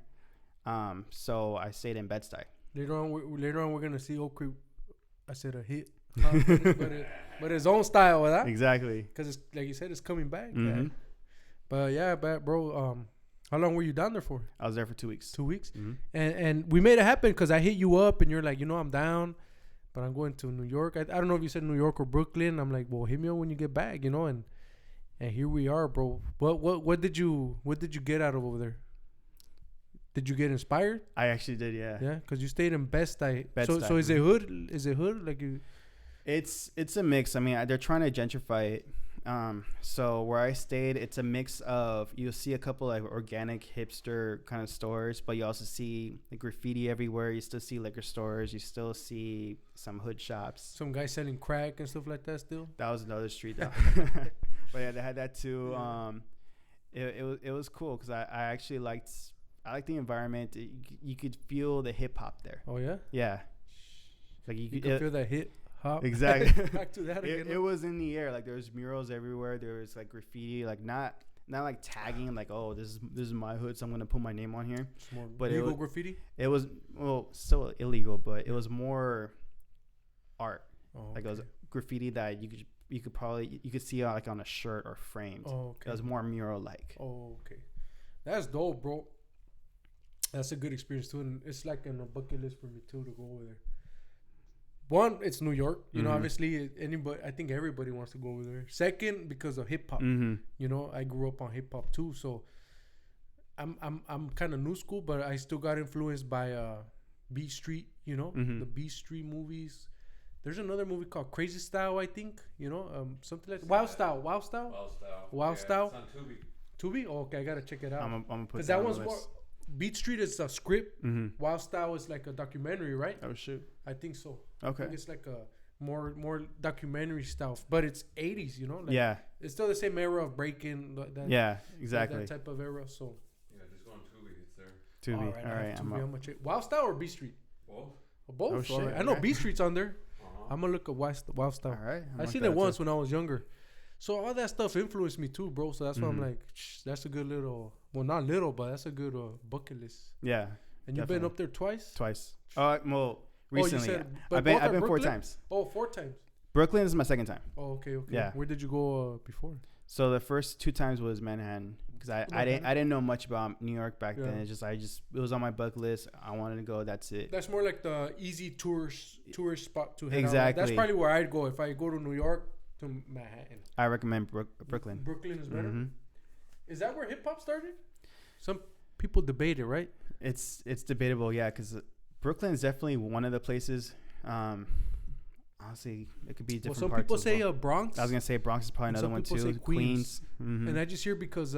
So I stayed in Bed-Stuy. Later on, we're gonna see Oak Creek. I said a hit. But his own style, right? Exactly. Because it's, like you said, it's coming back. But yeah, bro. How long were you down there for? I was there for 2 weeks. 2 weeks, and we made it happen because I hit you up, and you're like, you know, I'm down, but I'm going to New York. I don't know if you said New York or Brooklyn. I'm like, well, hit me up when you get back, you know, and here we are, bro. What did you get out of over there? Did you get inspired? I actually did, yeah. Yeah, because you stayed in Bed-Stuy. So is it hood? Is it hood? Like you? It's a mix. I mean, they're trying to gentrify it. So where I stayed, it's a mix of, you'll see a couple like organic hipster kind of stores, but you also see like graffiti everywhere. You still see liquor stores. You still see some hood shops. Some guy selling crack and stuff like that still? That was another street though. But yeah, they had that too. It was cool because I actually liked the environment. You could feel the hip hop there. Oh yeah? Yeah. Like you could feel that hip hop. Exactly. Back to that again. It was in the air. Like there was murals everywhere. There was like graffiti. Like not like tagging. Like, oh, this is my hood, so I'm gonna put my name on here. It's more but legal graffiti. It was still illegal, but it was more art. Oh, okay. Like it was graffiti that you could see like on a shirt or framed. Oh, okay. It was more mural like. Oh, okay. That's dope, bro. That's a good experience too, and it's like on a bucket list for me too to go over there. One, it's New York. You know, obviously, I think everybody wants to go over there. Second, because of hip hop. You know, I grew up on hip hop too, so I'm kind of new school, but I still got influenced by B Street. You know, the B Street movies. There's another movie called Crazy Style, I think. You know, something like Wild Style. Wild Style. It's on Tubi. Oh, okay, I gotta check it out. I'm gonna put that one's more. Beat Street is a script. Wild Style is like a documentary, right? Oh shit. I think so. Okay. I think it's like a more documentary stuff, but it's 80s, you know? Like, yeah. It's still the same era of breaking. Yeah, exactly. That type of era. So. Yeah, just go on Tubi. It's there. Tubi. All right. I'm gonna check. Wild Style or B Street? Both. Oh shit. Right. I know B Street's on there. I'm gonna look at Wild Style. All right. I seen it once when I was younger. So all that stuff influenced me too, bro. So that's why I'm like, that's a good little, well, not little, but that's a good bucket list. Yeah. And you've been up there twice? Well, Recently, said, yeah. but I've been both are 4 Brooklyn? times. Oh, 4 times. Brooklyn is my second time. Oh, okay. Yeah. Where did you go before? So the first 2 times was Manhattan because I didn't know much about New York back then. It's just it was on my bucket list. I wanted to go. That's it. That's more like the easy tourist spot to hit Exactly. out. That's probably where I'd go if I go to New York to Manhattan. I recommend Brooklyn. Brooklyn is better. Mm-hmm. Is that where hip hop started? Some people debate it, right? It's debatable, yeah, because Brooklyn is definitely one of the places. Honestly, it could be different. Some parts people as say well. Bronx. I was gonna say Bronx is probably And another some one people too. say Queens. Mm-hmm. And I just hear because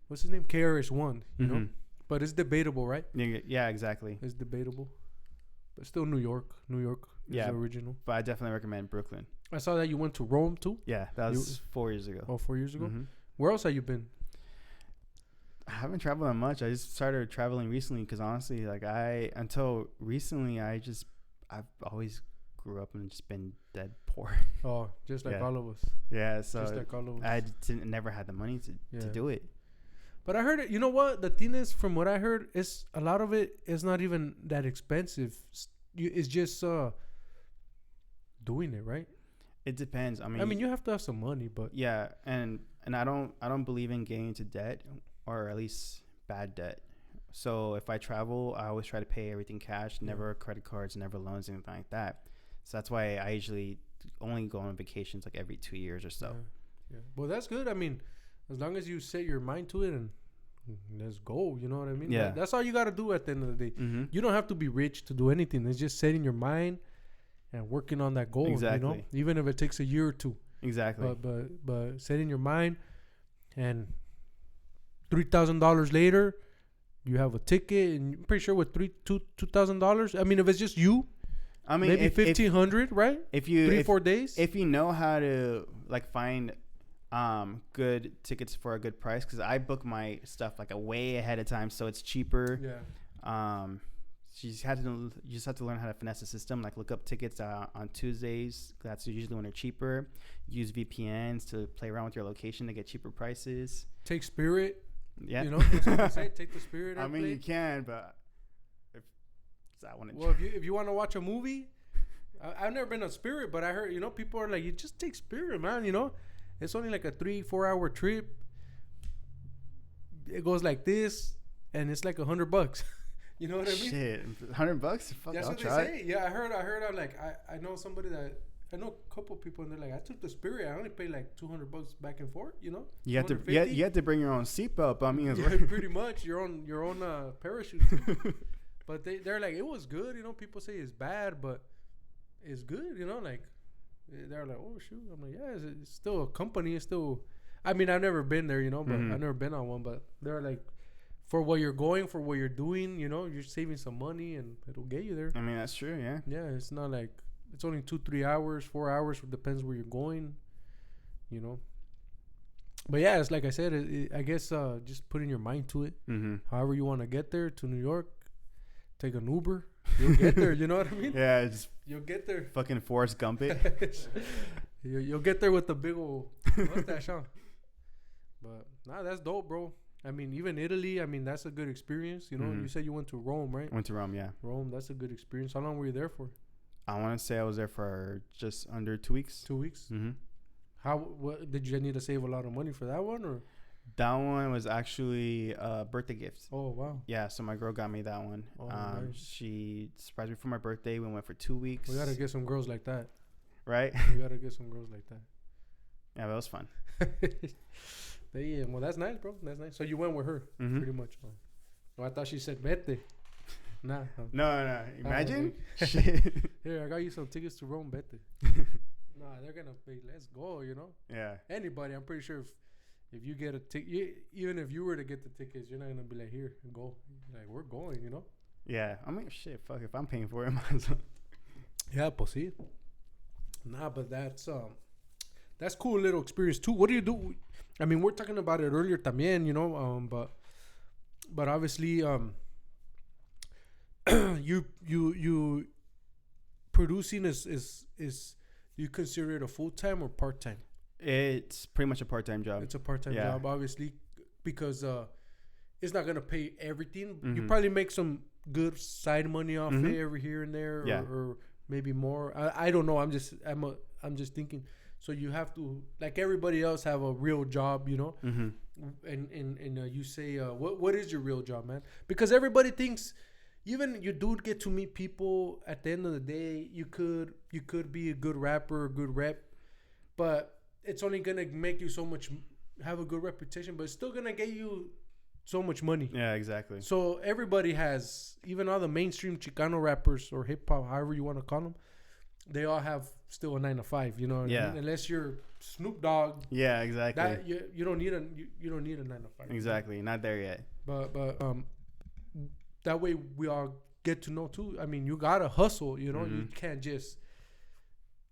what's his name? KRS One. You know, Mm-hmm. but it's debatable, right? Yeah, exactly. It's debatable, but still New York. New York is Yeah. the original. But I definitely recommend Brooklyn. I saw that you went to Rome too. Yeah, that was 4 years ago. Oh, 4 years ago. Mm-hmm. Where else have you been? I haven't traveled that much. I just started traveling recently because honestly, like until recently, I've always grew up and just been dead poor. Oh, just like Yeah. all of us. Yeah, so Just like all of us. I never had the money to Yeah. do it. But I heard it. You know what? The thing is, from what I heard, is a lot of it is not even that expensive. It's just doing it, right? It depends. I mean, you have to have some money, but yeah, and I don't believe in getting into debt, or at least bad debt. So if I travel, I always try to pay everything cash, never credit cards, never loans, anything like that. So that's why I usually only go on vacations like every 2 years or so. Yeah. Well, that's good. I mean, as long as you set your mind to it and let's go, you know what I mean? Yeah. That's all you got to do at the end of the day. Mm-hmm. You don't have to be rich to do anything. It's just setting your mind and working on that goal. You know, Exactly. even if it takes a year or two. Exactly. But setting your mind, and $3,000 later, you have a ticket, and I'm pretty sure with $2,000. I mean, if it's just you, I mean, maybe 1,500, right? If you 3-4 days. if you know how to like find good tickets for a good price, because I book my stuff like a way ahead of time, so it's cheaper. Yeah. You just have to learn how to finesse the system. Like look up tickets on Tuesdays. That's usually when they're cheaper. Use VPNs to play around with your location to get cheaper prices. Take Spirit. Yeah, You know, that's what they say. Take the Spirit. I mean, airplane. you can, but if I want to. Well, if you want to watch a movie, I've never been on Spirit, but I heard, you know, people are like, you just take Spirit, man. You know, it's only like a 3-4 hour trip. It goes like this, and it's like $100. You know what I mean? Shit, $100? Fuck, That's I'll what try they say. Yeah, I heard. I'm like, I know somebody that. I know a couple people, and they're like, I took the Spirit. I only paid like $200 back and forth. You know, You have to, $250. you have to bring your own seatbelt. I mean, it's Yeah, pretty much your own parachute. Too. But they're like, it was good. You know, people say it's bad, but it's good. You know, like they're like, oh shoot. I'm like, yeah, it's still a company. It's still. I mean, I've never been there. You know, but I've never been on one. But they're like, for what you're going, for what you're doing, you know, you're saving some money, and it'll get you there. I mean, that's true. Yeah. Yeah, it's not like it's only 2-3 hours, 4 hours. It depends where you're going, you know. But yeah, it's like I said. I guess just putting your mind to it. Mm-hmm. However you want to get there to New York, take an Uber. You'll get there. You know what I mean? Yeah, just You'll get there. fucking Forrest Gump it. You'll get there with the big old mustache, huh? But nah, that's dope, bro. I mean, even Italy. I mean, that's a good experience. You know, you said you went to Rome, right? Went to Rome, yeah. Rome, that's a good experience. How long were you there for? I want to say I was there for just under 2 weeks. 2 weeks. Mm-hmm. What did you need to save a lot of money for that one, or? That one was actually a birthday gift. Oh wow. Yeah, so my girl got me that one. Oh, nice. She surprised me for my birthday. We went for 2 weeks. We gotta get some girls like that. Right? We gotta get some girls like that. Yeah, that was fun. Yeah, well, that's nice, bro. That's nice. So you went with her, Mm-hmm. pretty much. Oh, I thought she said vete. Nah. No. Imagine. okay. Shit. Here, I got you some tickets to Rome, vete. Nah, they're gonna pay. Let's go. You know, Yeah. anybody. I'm pretty sure if you get a ticket, even if you were to get the tickets, you're not gonna be like, here, go. Like, we're going. You know. Yeah. I mean, shit. Fuck. If I'm paying for it, might as well. Yeah, pues sí. Nah, but that's cool little experience too. What do you do? I mean, we're talking about it earlier también, you know, but obviously you producing is do you consider it a full-time or part-time? It's pretty much a part-time job. It's a part-time Yeah. job, obviously, because it's not gonna pay everything. You Mhm. probably make some good side money off Mhm. it every here and there, Yeah. or maybe more. I don't know. I'm just thinking. So you have to, like everybody else, have a real job, you know. Mhm. And you say, what is your real job, man? Because everybody thinks, even you do get to meet people. At the end of the day, you could be a good rapper, a good rep, but it's only gonna make you so much, have a good reputation, but it's still gonna get you so much money. Yeah, exactly. So everybody has, even all the mainstream Chicano rappers or hip hop, however you want to call them, they all have still a 9 to 5. You know what I Yeah. mean? Unless you're Snoop Dogg, Yeah, exactly. that you don't need you don't need a 9 to 5. Exactly. Not there yet. But that way we all get to know too. I mean, you gotta hustle. You know, you Mhm. can't just.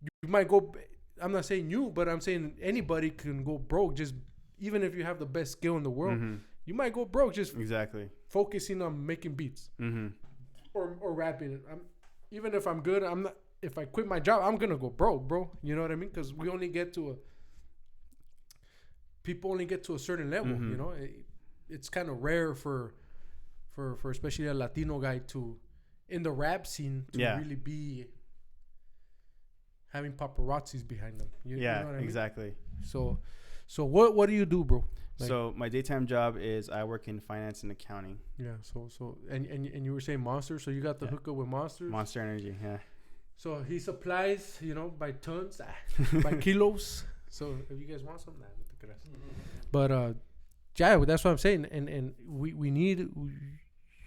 You might go. I'm not saying you, but I'm saying anybody can go broke. Just even if you have the best skill in the world, Mhm. you might go broke just Exactly. focusing on making beats Mhm. or rapping. Even if I'm good, I'm not. If I quit my job, I'm gonna go broke, bro. You know what I mean? Because we only get to people only get to a certain level. Mhm. You know, it's kind of rare for especially a Latino guy to in the rap scene to Yeah. really be having paparazzis behind them. You Yeah, know what I mean? exactly. So what do you do, bro? Like, So my daytime job is I work in finance and accounting. yeah. So and you were saying Monster. So you got the Yeah. hookup with Monsters. Monster Energy. Yeah. So he supplies, by tons, by kilos. So if you guys want some, nah, no te creas. But yeah, that's what I'm saying. And we need,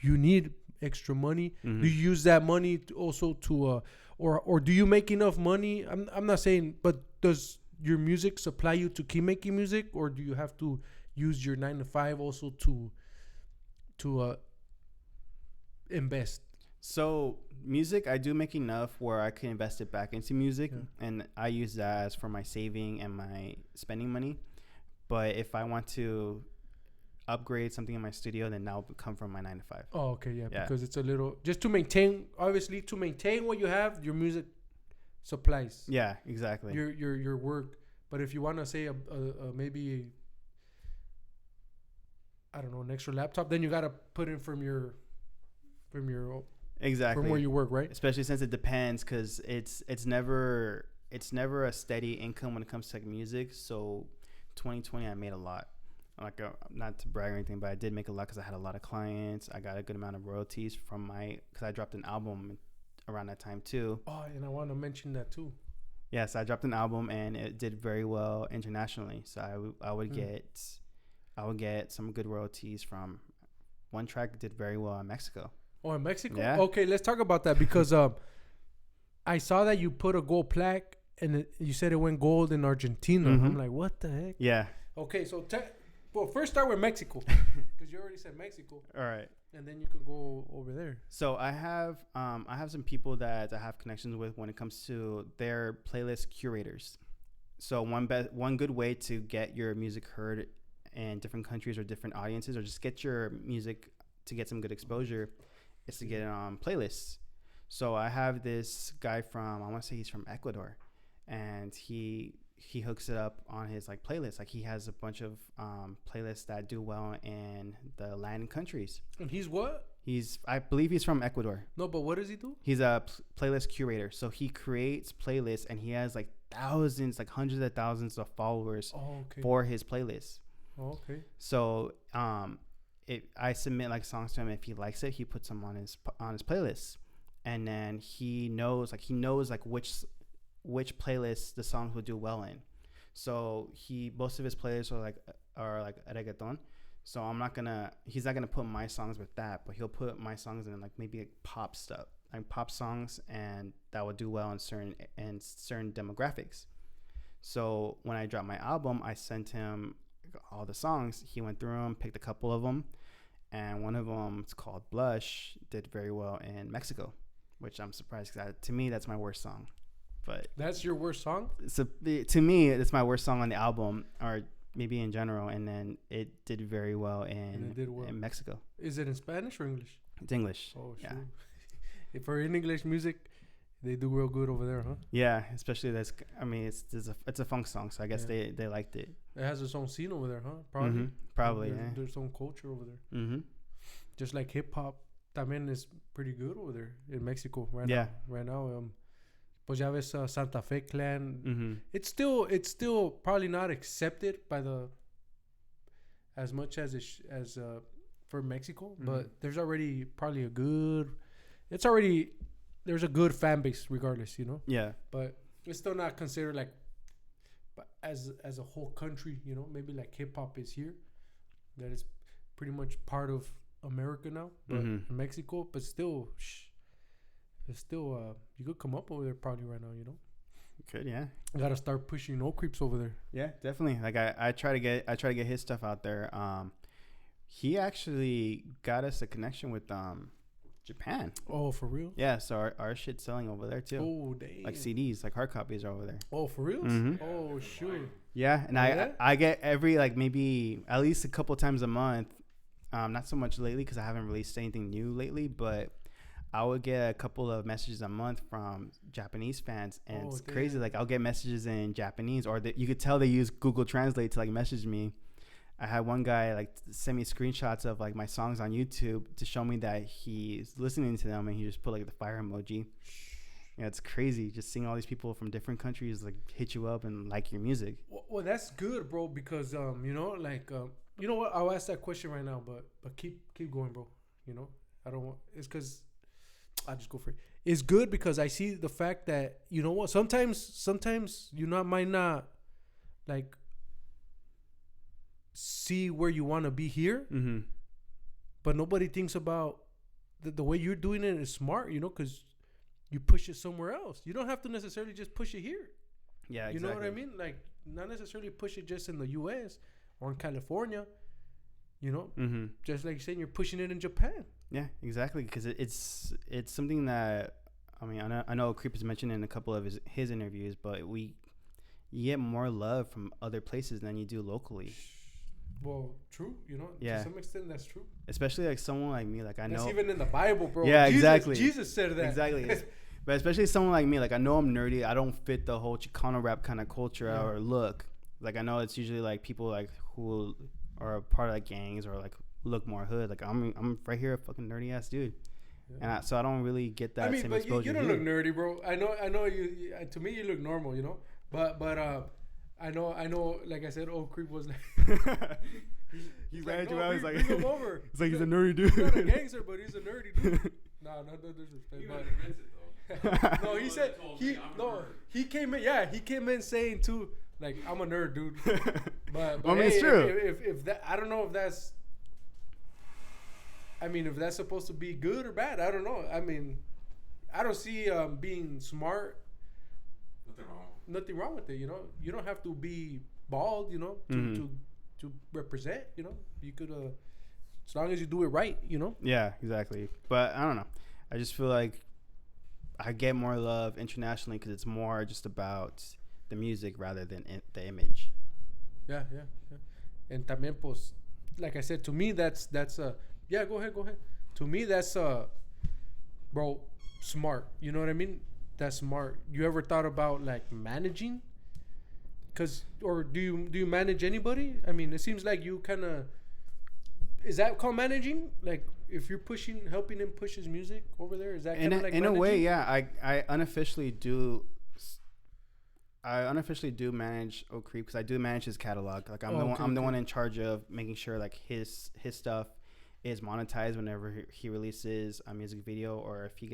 you need extra money. Mhm. Do you use that money also to or do you make enough money? I'm not saying, but does your music supply you to keep making music, or do you have to use your 9 to 5 also to invest? So music, I do make enough where I can invest it back into music, Yeah. and I use that as for my saving and my spending money. But if I want to upgrade something in my studio, then that will come from my 9 to 5. Oh, okay, yeah, Yeah. because it's a little just to maintain. Obviously, to maintain what you have, your music supplies Yeah, exactly. your work. But if you want to say a maybe I don't know, an extra laptop, then you gotta put in from your Exactly. from where you work, right? Especially since it depends, because it's never a steady income when it comes to like music. So 2020 I made a lot, like not to brag or anything, but I did make a lot because I had a lot of clients. I got a good amount of royalties from because I dropped an album around that time too. Oh, and I want to mention that too. Yes, I dropped an album and it did very well internationally. So I would get some good royalties from one track that did very well in Mexico. Oh, in Mexico? Yeah. Okay, let's talk about that because I saw that you put a gold plaque and you said it went gold in Argentina. Mhm. I'm like, what the heck? Yeah. Okay, so well, first start with Mexico because you already said Mexico, All right. and then you could go over there. So I have some people that I have connections with when it comes to their playlist curators. So one good way to get your music heard in different countries or different audiences, or just get your music to get some good exposure, is to get it on playlists. So I have this guy from, I want to say he's from Ecuador, and he hooks it up on his like playlist. Like he has a bunch of playlists that do well in the Latin countries. And he's what? I believe he's from Ecuador. No, but what does he do? He's a playlist curator. So he creates playlists, and he has like thousands, like hundreds of thousands of followers for his playlists. Oh, okay. So I submit like songs to him. If he likes it, he puts them on his playlist, and then he knows which playlists the songs would do well in. So most of his playlists are like reggaeton. So he's not gonna put my songs with that, but he'll put my songs in like maybe like pop stuff, like pop songs, and that would do well in certain demographics. So when I dropped my album, I sent him all the songs. He went through them, picked a couple of them, and one of them, it's called Blush, did very well in Mexico, which I'm surprised because to me that's my worst song. But that's your worst song? So to me, it's my worst song on the album, or maybe in general. And then it did very well in Mexico. Is it in Spanish or English? It's English. Oh, yeah. If for in English music, They do real good over there, huh? Yeah, especially that's. I mean, it's a funk song, so I guess they liked it. It has its own scene over there, huh? Probably. Mm-hmm. Probably. There's, Yeah. there's own culture over there. Mm-hmm. Just like hip hop, también is pretty good over there in Mexico right Yeah. now. Right now, pues ya ves Santa Fe Clan. Mm-hmm. It's still probably not accepted by the as much as as for Mexico, but there's already probably there's a good fan base regardless, you know. Yeah. But it's still not considered like, but as a whole country, you know, maybe like hip hop is here, that is pretty much part of America now, but in Mexico, but still, it's still you could come up over there probably right now, you know. Good, yeah. I gotta start pushing no creeps over there. Yeah, definitely. Like I try to get his stuff out there. He actually got us a connection with Japan. Oh, for real? Yeah, so our shit's selling over there too. Oh, damn. Like CDs, like hard copies are over there. Oh, for real? Mhm. Oh, sure. Yeah, and I get every like maybe at least a couple times a month. Not so much lately because I haven't released anything new lately, but I would get a couple of messages a month from Japanese fans, and it's crazy. Like I'll get messages in Japanese, or you could tell they use Google Translate to like message me. I had one guy like send me screenshots of like my songs on YouTube to show me that he's listening to them, and he just put like the fire emoji. Yeah, it's crazy just seeing all these people from different countries like hit you up and like your music. Well, that's good, bro, because you know, like you know what? I'll ask that question right now, but keep going, bro. You know, I don't want. It's because I just go for it. It's good because I see the fact that, you know what, sometimes you might not like see where you want to be here, but nobody thinks about the way you're doing it is smart, you know, because you push it somewhere else. You don't have to necessarily just push it here. Yeah, exactly. You know what I mean? Like, not necessarily push it just in the U.S. or in California, you know? Just like you're saying, you're pushing it in Japan. Yeah, exactly. Because it's something that, I mean, I know Creep has mentioned in a couple of his interviews, but you get more love from other places than you do locally. Well, true, you know, yeah. To some extent that's true. Especially like someone like me, like I know. That's even in the Bible, bro. Yeah, Jesus, exactly. Jesus said that. Exactly. But especially someone like me, like I know I'm nerdy. I don't fit the whole Chicano rap kind of culture or look. Like I know it's usually like people like who are a part of like gangs or like look more hood. Like I'm right here, a fucking nerdy ass dude. Yeah. And so I don't really get that same exposure. You don't look nerdy, bro. I know you to me you look normal, you know. But I know. Like I said, Old Creep was like. He's like, no, he's like, bring him over. It's like he's a nerdy dude. He's not a gangster, but he's a nerdy dude. No disrespect. You gotta convince it though. No, he said he came in. Yeah, he came in saying too, like I'm a nerd, dude. But I mean, it's true. If that, I don't know if that's. I mean, if that's supposed to be good or bad, I don't know. I mean, I don't see being smart. Nothing wrong with it, you know. You don't have to be bald, you know, to represent, you know. You could, as long as you do it right, you know. Yeah, exactly. But I don't know. I just feel like I get more love internationally because it's more just about the music rather than the image. Yeah. And también, pues, like I said, to me, that's yeah, go ahead. To me, that's bro, smart. You know what I mean? That's smart. You ever thought about like managing? Or do you manage anybody? I mean, it seems like you kind of. Is that called managing? Like if you're helping him push his music over there, is that kind of like in managing? a way? Yeah, I unofficially do. I unofficially do manage Oak Creep because I do manage his catalog. Like I'm the one in charge of making sure like his stuff is monetized whenever he releases a music video, or if he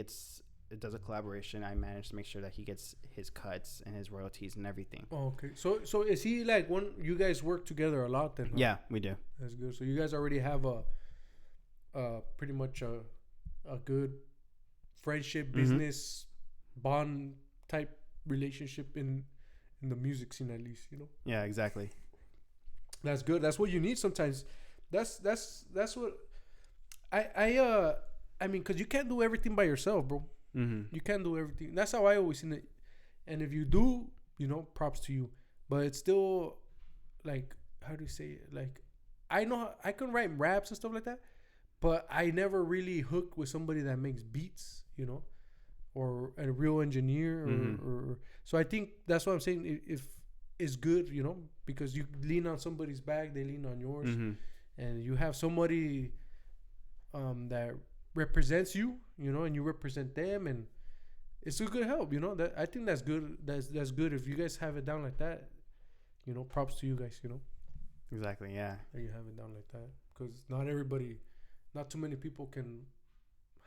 does a collaboration, I manage to make sure that he gets his cuts and his royalties and everything. Oh, okay. So is he like you guys work together a lot then? Huh? Yeah, we do. That's good. So you guys already have a pretty much a good friendship, business bond type relationship in the music scene, at least, you know? Yeah, exactly. That's good. That's what you need sometimes. That's what I mean, because you can't do everything by yourself, bro. You can't do everything. That's how I always seen it. And if you do, you know, props to you. But it's still like, how do you say it? Like, I know I can write raps and stuff like that, but I never really hook with somebody that makes beats, you know. or a real engineer, or so I think that's what I'm saying. If it's good, you know, because you lean on somebody's back, they lean on yours, and you have somebody that represents you, you know, and you represent them, and it's a good help, you know. That I think that's good. That's good if you guys have it down like that. You know, props to you guys. You know, Exactly. Yeah. that you have it down like that, because not too many people can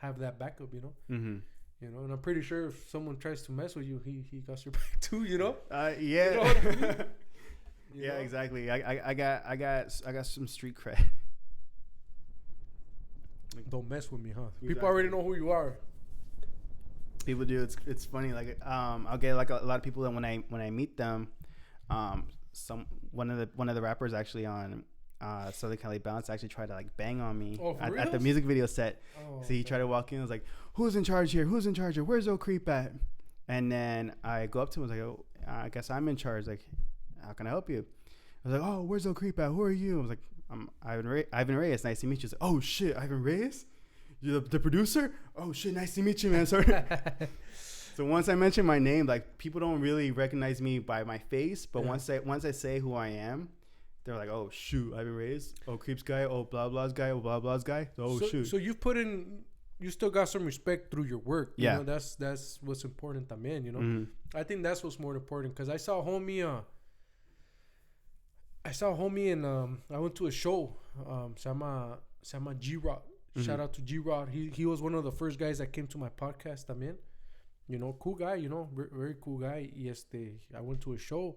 have that backup. You know. Mm-hmm. You know, and I'm pretty sure if someone tries to mess with you, he got your back too. You know. Yeah. You know what I mean? Yeah. know? Exactly. I got some street cred. Don't mess with me, huh? Exactly. People already know who you are. People do. It's funny. Like I'll get like a lot of people that when I meet them, one of the rappers actually on Southern Cali Bounce actually tried to like bang on me at the music video set. So he tried to walk in. I was like, "Who's in charge here? Who's in charge here? Where's Old Creep at?" And then I go up to him. I was like, "Oh, I guess I'm in charge. Like, how can I help you?" I was like, "Oh, where's Old Creep at? Who are you?" I was like, "I'm Ivan Reyes. Nice to meet you." He's like, "Oh shit, Ivan Reyes? You're the producer? Oh shit, nice to meet you, man." Sorry. So once I mention my name, like people don't really recognize me by my face, but once I say who I am, they're like, "Oh shoot, Ivan Reyes, oh Creeps guy, oh blah blah's guy, oh blah blah's guy." Oh shoot. So you've put in, you still got some respect through your work. You know, that's what's important, también. You know, I think that's what's more important, because I saw homie. And I went to a show. Se llama G-Rod. Shout out to G-Rod. He was one of the first guys that came to my podcast también. You know, cool guy, you know, very cool guy. I went to a show,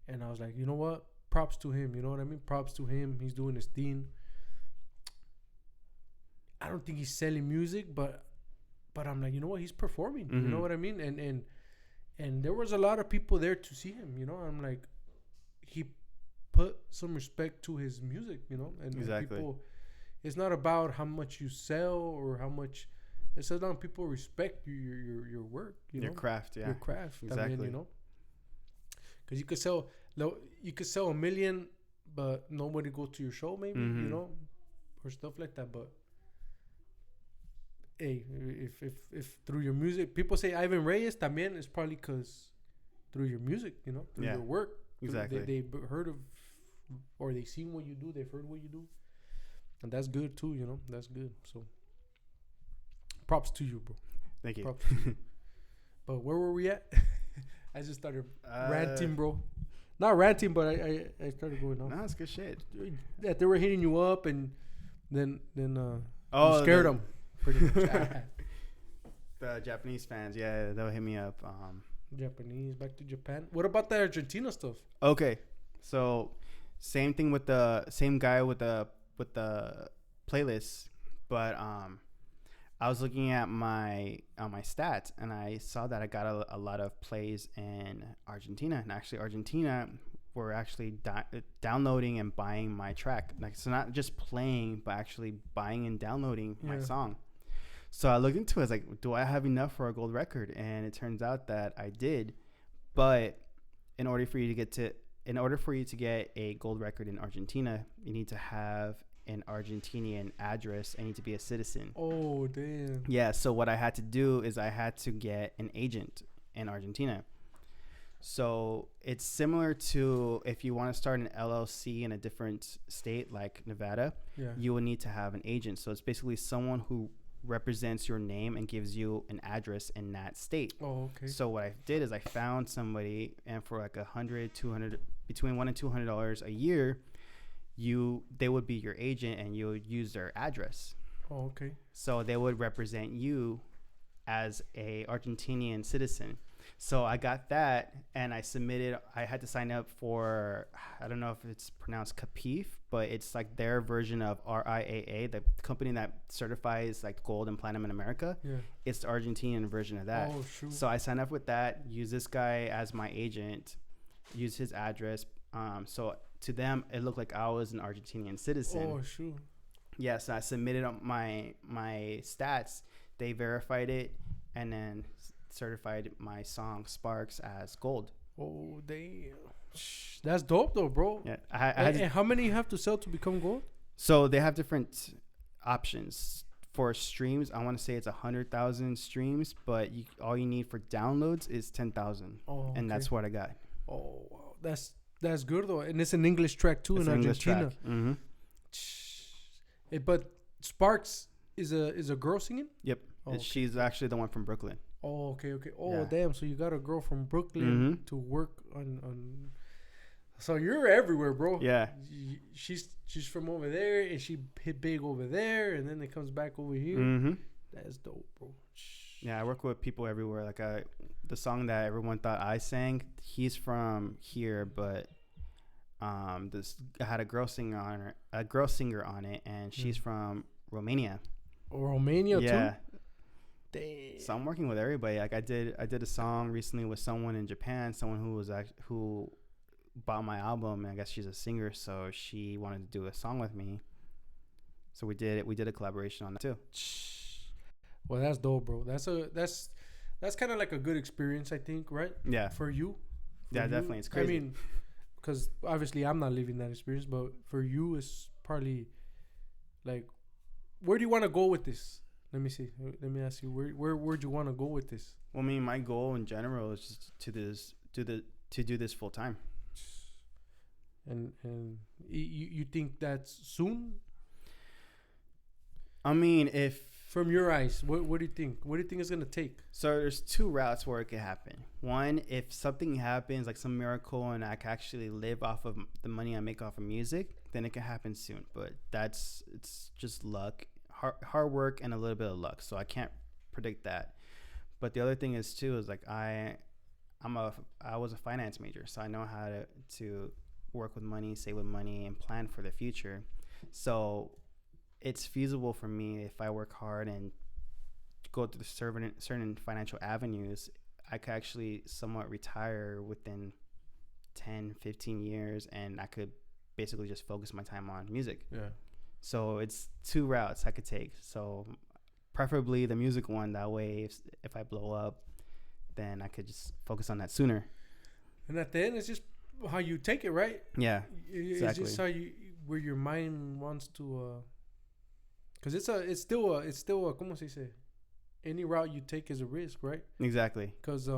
and I was like, you know what? Props to him. You know what I mean? Props to him. He's doing his thing. I don't think he's selling music, but I'm like, you know what? He's performing. You know what I mean? And there was a lot of people there to see him. You know, I'm like, he put some respect to his music. You know, and people. It's not about how much you sell or how much. It's about people respect your work, your craft, your craft. Exactly. I mean, you know, because you could sell 1 million, but nobody go to your show, maybe you know, or stuff like that. But hey, if through your music, people say Ivan Reyes, también is probably because through your music, you know, through your work. Exactly. They heard of, or they seen what you do. They've heard what you do. And that's good too, you know. That's good. So, props to you, bro. Thank you. Props to you. But where were we at? I just started ranting, bro. Not ranting, but I started going off. No, it's good shit. That they were hitting you up, and then you scared them. Pretty much. The Japanese fans, yeah, they'll hit me up. Japanese, back to Japan. What about the Argentina stuff? Okay, so same thing with the same guy with the playlist, but I was looking at my stats, and I saw that I got a lot of plays in Argentina, and actually Argentina were actually downloading and buying my track, like, so not just playing but actually buying and downloading my song. So I looked into it. I was like, do I have enough for a gold record? And it turns out that I did, but in order for you to get a gold record in Argentina, you need to have an Argentinian address. I need to be a citizen. Oh, damn. Yeah, so what I had to do is I had to get an agent in Argentina. So it's similar to if you want to start an LLC in a different state like Nevada, you will need to have an agent. So it's basically someone who represents your name and gives you an address in that state. Oh, okay. So what I did is I found somebody, and for like $100, $200, between $100 and $200 a year, they would be your agent, and you would use their address. Oh, okay. So they would represent you as a Argentinian citizen. So I got that, and I submitted. I had to sign up for, I don't know if it's pronounced CAPIF, but it's like their version of RIAA, the company that certifies like gold and platinum in America. Yeah. It's the Argentinian version of that. Oh, shoot. So I signed up with that, use this guy as my agent, use his address. So to them, it looked like I was an Argentinian citizen. Oh, shoot. Yeah, so I submitted my stats. They verified it, and then certified my song Sparks as gold. Oh, damn. That's dope though, bro. Yeah. And how many you have to sell to become gold? So they have different options. for streams, I want to say it's 100,000 streams, but all you need for downloads is 10,000, and that's what I got. Oh, wow. That's good though, and it's an English track too in Argentina. Mm-hmm. But Sparks is a girl singing. Yep, she's actually the one from Brooklyn. Oh, okay. Oh, damn. So you got a girl from Brooklyn to work on. So you're everywhere, bro. Yeah. She's from over there, and she hit big over there, and then it comes back over here. Mm-hmm. That's dope, bro. Yeah, I work with people everywhere. Like the song that everyone thought I sang, he's from here, but I had a girl singer on it, and she's from Romania. Romania yeah. too. Damn. So I'm working with everybody. Like I did a song recently with someone in Japan, someone who bought my album, and I guess she's a singer, so she wanted to do a song with me. So we did a collaboration on that too. Well, that's dope, bro. That's kind of like a good experience, I think, right? Yeah. For you. Definitely. It's crazy. I mean, because obviously I'm not living that experience, but for you, it's probably like, where do you want to go with this? Let me see. Let me ask you, where'd you want to go with this? Well, I mean, my goal in general is just to do this full time. And you think that's soon? I mean, if from your eyes, what do you think? What do you think it's gonna take? So there's two routes where it could happen. One, if something happens, like some miracle, and I can actually live off of the money I make off of music, then it can happen soon. But it's just luck, hard work, and a little bit of luck. So I can't predict that. But the other thing is too is like I was a finance major, so I know how to work with money, save with money, and plan for the future. So it's feasible for me if I work hard and go through certain financial avenues. I could actually somewhat retire within 10, 15 years, and I could basically just focus my time on music. Yeah. So it's two routes I could take. So preferably the music one. That way, if I blow up, then I could just focus on that sooner. And at the end, it's just how you take it, right? Yeah, it's exactly. Just where your mind wants to, because it's still a ¿cómo se dice? Any route you take is a risk, right? Exactly. Because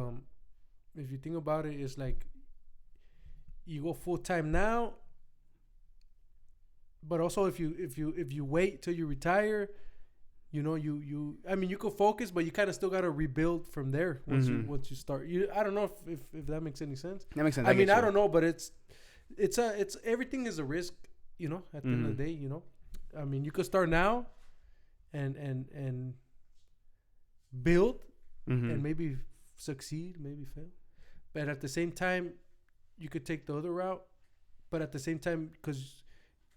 if you think about it, it's like you go full time now, but also if you wait till you retire, you know, I mean, you could focus, but you kind of still got to rebuild from there once you start. I don't know if that makes any sense. That makes sense. I mean, I don't know, but it's everything is a risk, you know, at the end of the day, you know. I mean, you could start now and build and maybe succeed, maybe fail. But at the same time, you could take the other route, but at the same time, because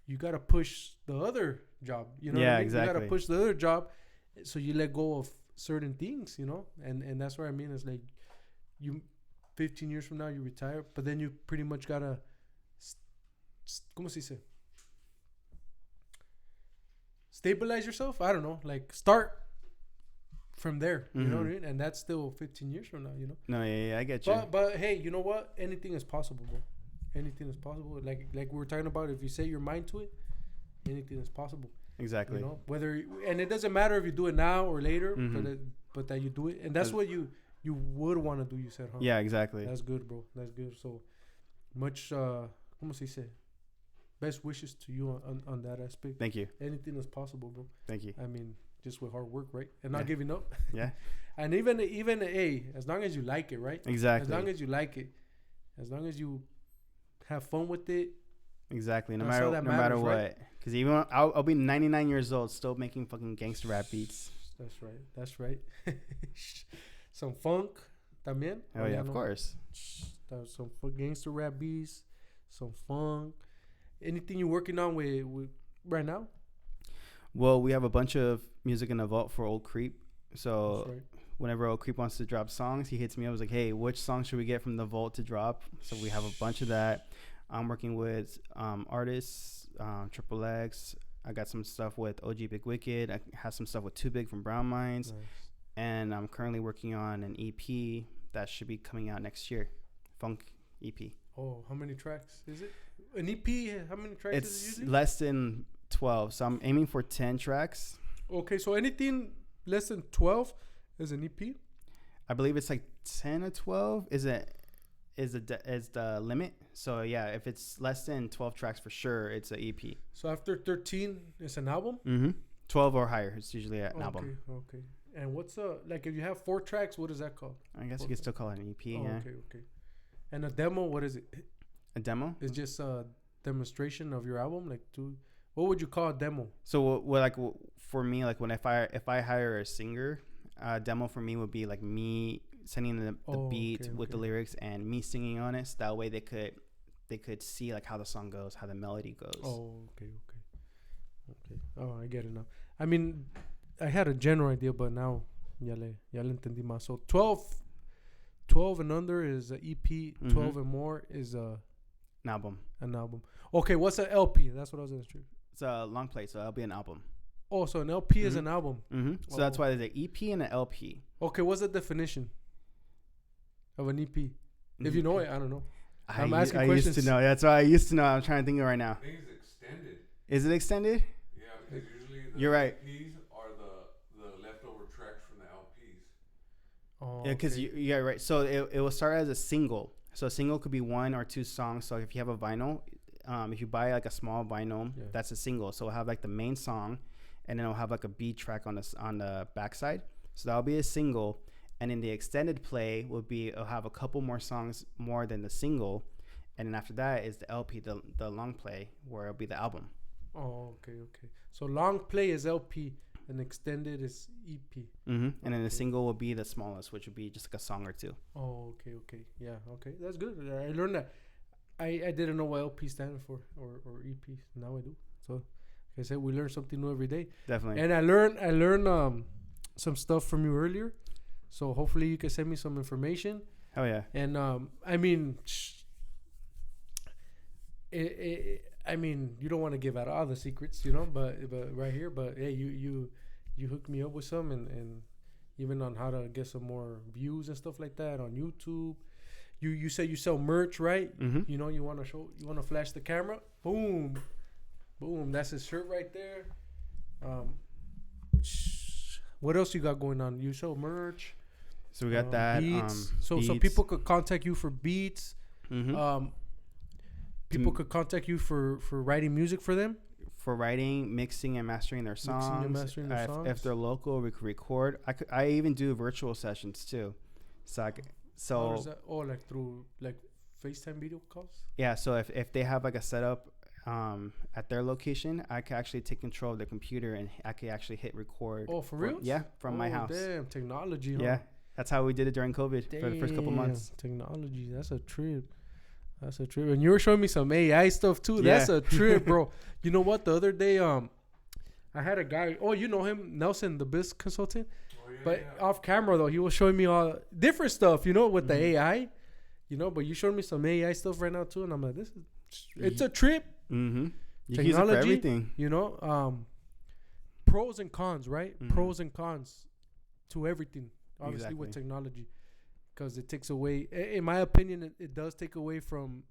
you got to push the other job, you know. Yeah, what I mean? exactly. You got to push the other job, so you let go of certain things, you know. And that's what I mean. It's like you 15 years from now you retire, but then you pretty much gotta ¿cómo se dice? Stabilize yourself. I don't know, like start from there, you know what I mean? And that's still 15 years from now, you know. No, yeah, I get you. But hey, you know what? Anything is possible, bro. Anything is possible. Like we were talking about, if you set your mind to it, anything is possible. Exactly. You know, and it doesn't matter if you do it now or later, but that you do it, and that's what you would want to do. You said, huh? Yeah, exactly. That's good, bro. That's good. So much. ¿Cómo se dice? Best wishes to you on that aspect. Thank you. Anything is possible, bro. Thank you. I mean, just with hard work, right? And not giving up. Yeah. And even as long as you like it, right? Exactly. As long as you like it, as long as you have fun with it. Exactly. No matters, matter what. right? Because even I'll be 99 years old, still making fucking gangster rap beats. That's right. Some funk, también. Oh yeah, of course. Some gangster rap beats, some funk. Anything you're working on with right now? Well, we have a bunch of music in the vault for Old Creep. So Right. whenever Old Creep wants to drop songs, he hits me up. I was like, hey, which song should we get from the vault to drop? So we have a bunch of that. I'm working with artists, Triple X. I got some stuff with OG Big Wicked. I have some stuff with Too Big from Brown Minds. Nice. And I'm currently working on an EP that should be coming out next year. Funk EP. Oh, how many tracks is it? An EP, how many tracks is it It's usually? less than 12. So I'm aiming for 10 tracks. Okay, so anything less than 12 is an EP. I believe it's like 10 or 12 is the limit. So yeah, if it's less than 12 tracks for sure, it's an EP. So after 13, it's an album. 12 or higher, it's usually an album. Okay. And what's like if you have 4 tracks, what is that called? I guess you could still call it an EP. Yeah. Okay. And a demo, what is it? A demo? It's just a demonstration of your album, like what would you call a demo? So for me, like if I hire a singer, a demo for me would be like me sending the beat with the lyrics and me singing on it. So that way they could see like how the song goes, how the melody goes. Oh, okay. Oh, I get it now. I mean, I had a general idea, but now ya le entendí más. So 12 and under is an EP. 12 and more is an album. Okay, what's an LP? That's what I was going to say. It's a long play, so that'll be an album. Oh, so an LP is an album. So that's why there's an EP and an LP. Okay, what's the definition of an EP? If you know it, I don't know. I'm asking I questions. used to know. That's why I used to know. I'm trying to think of it right now. I think it's extended. Is it extended? Yeah, because usually the You're right. LPs are the leftover tracks from the LPs. Oh, yeah, because you're right. So it will start as a single. So a single could be 1 or 2 songs. So if you have a vinyl, if you buy like a small vinyl, that's a single. So it'll have like the main song, and then it'll have like a B track on the backside. So that'll be a single. And in the extended play it'll have a couple more songs more than the single, and then after that is the LP, the long play, where it'll be the album. Oh, okay. So long play is LP, and extended is EP. And then the single will be the smallest, which would be just like a song or 2. Oh, okay. Yeah, okay. That's good. I learned that. I didn't know what LP stands for or EP. Now I do. So, like I said, we learn something new every day. Definitely. And I learned some stuff from you earlier. So hopefully you can send me some information. Oh yeah. And I mean, I mean, you don't want to give out all the secrets, but right here. But hey, you hooked me up with some, and even on how to get some more views and stuff like that on YouTube. You say you sell merch, right? You want to flash the camera. Boom, that's his shirt right there. What else you got going on? You sell merch. So we got that. Beats. So beats. So people could contact you for beats. People could contact you for writing music for them. For writing, mixing, and mastering their songs. If they're local, we could record. I even do virtual sessions too. How is that? Oh, like through like FaceTime video calls? Yeah. So if they have like a setup at their location, I could actually take control of the computer and I could actually hit record. Oh, for real? Yeah, from my house. Damn, technology. Huh? Yeah, that's how we did it during COVID for the first couple months. Technology, that's a trip. And you were showing me some AI stuff too. Yeah. That's a trip, bro. You know what? The other day, I had a guy. Oh, you know him, Nelson, the biz consultant. Oh, yeah, but off camera though, he was showing me all different stuff. With the AI. But you showed me some AI stuff right now too, and I'm like, it's a trip. You can use it for everything. Pros and cons, right? Pros and cons to everything. Obviously, with technology. Because it takes away, in my opinion, it does take away from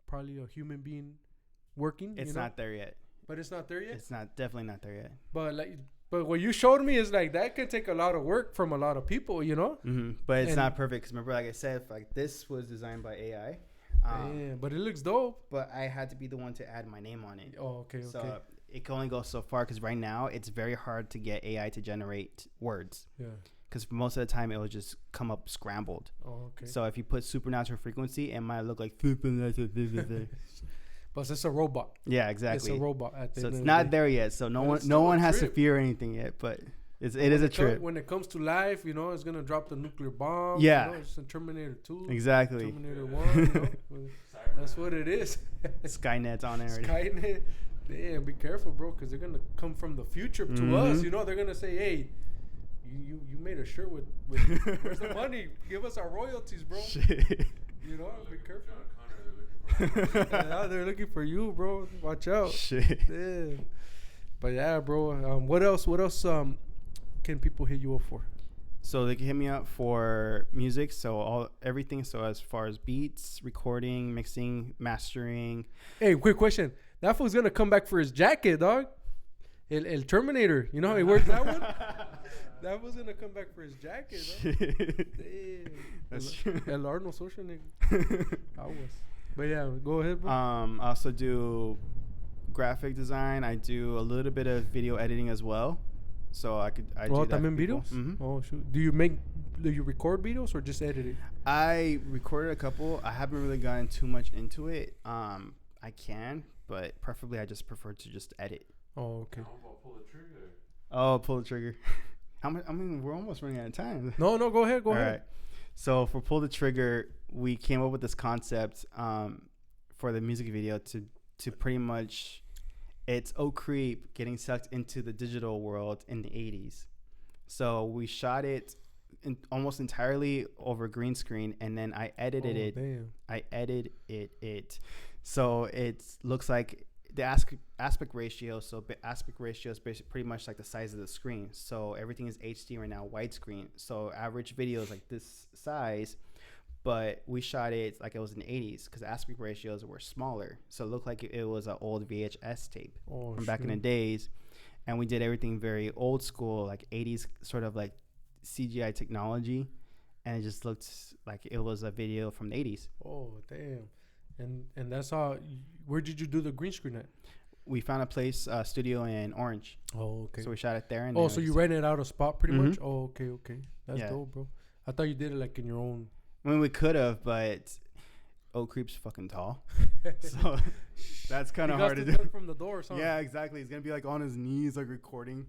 probably a human being working. It's not there yet. But it's not there yet? It's definitely not there yet. But what you showed me is like that can take a lot of work from a lot of people, But it's not perfect. Because remember, like I said, like this was designed by AI. Yeah, but it looks dope. But I had to be the one to add my name on it. Oh, okay. So it can only go so far because right now it's very hard to get AI to generate words. Yeah. Because most of the time it will just come up scrambled. Oh, okay. So if you put supernatural frequency, it might look like supernatural. But it's a robot. Yeah, exactly. It's a robot. So it's not there yet. So no one has to fear anything yet. But it is a trip. When it comes to life, it's gonna drop the nuclear bomb. Yeah. It's in Terminator 2. Exactly. Terminator 1. That's what it is. Skynet's on there already. Skynet. Damn, be careful, bro, because they're gonna come from the future to us. They're gonna say, hey. You made a shirt with where's the money? Give us our royalties, bro. Shit. Be careful. They're looking for you, bro. Watch out. Shit. Yeah. But yeah, bro. What else can people hit you up for? So they can hit me up for music. So everything. So as far as beats, recording, mixing, mastering. Hey, quick question. That fool's gonna come back for his jacket, dog. El Terminator. You know how he wears that one? That was gonna come back for his jacket. Huh? Damn. That's true. El Arnold Schwarzenegger. I was. But yeah, go ahead, bro. I also do graphic design. I do a little bit of video editing as well. So I do that. También for people. videos? Mm-hmm. Oh shoot. Do you record videos or just edit it? I recorded a couple. I haven't really gotten too much into it. I can, but preferably I just prefer to just edit. Oh, okay. How about pull the trigger? Oh, pull the trigger. How much? I mean, we're almost running out of time. No, go ahead. Go All ahead. right. So for pull the trigger, we came up with this concept for the music video to pretty much, it's Oak Creep getting sucked into the digital world in the 80s. So we shot it almost entirely over green screen, and then I edited it. Damn. I edited it. So it looks like the aspect ratio. So aspect ratio is pretty much like the size of the screen. So everything is HD right now, widescreen. So average video is like this size, but we shot it like it was in the 80s because aspect ratios were smaller. So it looked like it was an old VHS tape from back in the days. And we did everything very old school, like 80s sort of like CGI technology. And it just looked like it was a video from the 80s. Oh, damn. And that's how. Where did you do the green screen at? We found a place, studio in Orange. Oh, okay. So we shot it there. And oh, so you rented out a spot pretty much? Oh, okay. That's Yeah. dope, bro. I thought you did it like in your own. I mean, we could have, but Oak Creep's fucking tall. So that's kind of hard to do. From the door or something. Yeah, exactly. He's going to be like on his knees, like recording.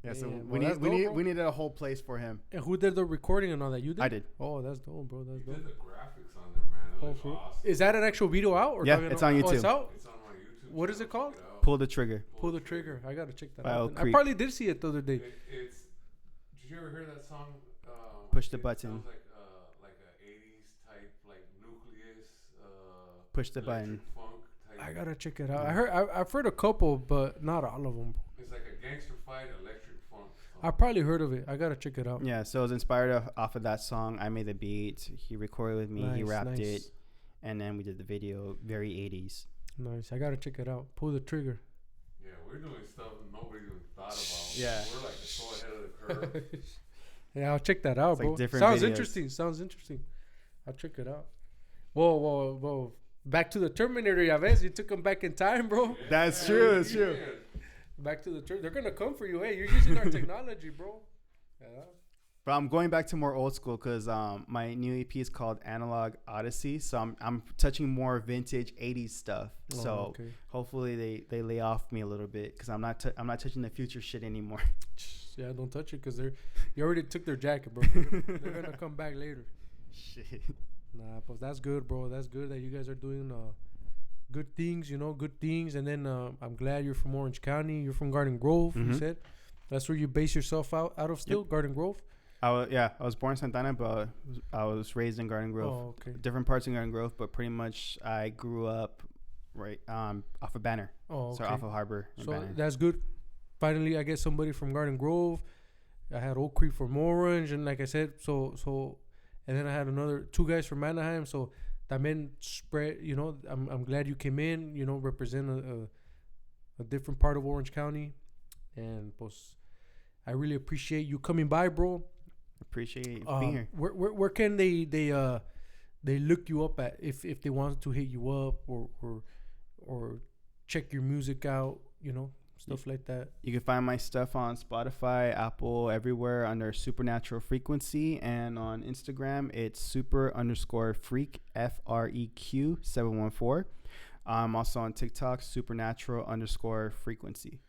Yeah, so Damn. we Well, that's dope, bro. we needed a whole place for him. And who did the recording and all that? You did? I did. Oh, that's dope, bro. That's You dope. did the graphics on there, man. It looks awesome. Is that an actual video out? Or Yeah, talking it's about- on Oh, it's YouTube. out? It's on my YouTube. What is it channel. called? Check out. Pull the trigger. Pull the trigger. I gotta check that By out. Oak then. I Creek. probably did see it the other day. It's. Did you ever hear that song? Push the it button. Sounds like a 80s type, like Nucleus. Push the button. electric funk type. I gotta check it out. I've heard a couple, but not all of them. It's like a gangster fight electric funk. I probably heard of it. I gotta check it out. Yeah, so it was inspired off of that song. I made the beat. He recorded with me. He Nice, rapped nice. it. And then we did the video, very 80s. Nice. I gotta check it out. Pull the trigger. Yeah, we're doing stuff nobody even thought about. Yeah. We're like so ahead of the curve. Yeah, I'll check that out, It's like bro. different Sounds videos. interesting. I'll check it out. Whoa. Back to the Terminator, Yaves. You took him back in time, bro. That's true. That's true. Yeah. Back to the Terminator. They're gonna come for you. Hey, you're using our technology, bro. Yeah. But I'm going back to more old school because my new EP is called Analog Odyssey. So I'm touching more vintage 80s stuff. Oh, So okay. hopefully they lay off me a little bit because I'm not touching the future shit anymore. Yeah, don't touch it because you already took their jacket, bro. They're gonna come back later. Shit. Nah, but that's good, bro. That's good that you guys are doing good things, good things. And then I'm glad you're from Orange County. You're from Garden Grove, you Mhm. said. That's where you base yourself out of still, Garden Grove? I was born in Santana, but I was raised in Garden Grove. Oh, okay. Different parts in Garden Grove, but pretty much I grew up right off of Banner. Oh, okay. So off of Harbor and So Banner. that's good. Finally, I get somebody from Garden Grove. I had Oak Creek from Orange, and like I said, and then I had two guys from Anaheim. So that meant spread. I'm glad you came in. Represent a different part of Orange County, and pues, I really appreciate you coming by, bro. Appreciate being here. Where can they look you up at if they want to hit you up or check your music out, stuff like that. You can find my stuff on Spotify, Apple, everywhere under Supernatural Frequency, and on Instagram it's super_freak FREQ 714. I'm also on TikTok supernatural_frequency.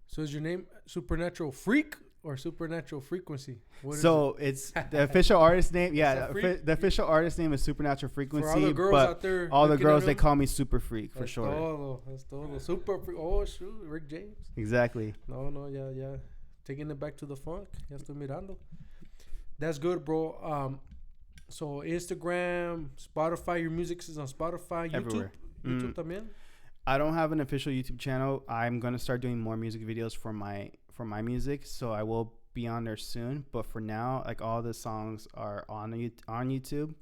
So is your name Supernatural Freak or Supernatural Frequency? What is So it's the official artist name. Yeah, Is that Freak? the official artist name is Supernatural it? Frequency. For all the girls but out there, all the looking girls at they them, call me Super Freak for that's short. That's todo. Super Freak. Oh shoot, Rick James. Exactly. No, yeah. Taking it back to the funk. Ya estoy mirando. That's good, bro. So Instagram, Spotify. Your music is on Spotify, YouTube. Everywhere. YouTube también. I don't have an official YouTube channel. I'm gonna start doing more music videos for my music, so I will be on there soon. But for now, like all the songs are on YouTube.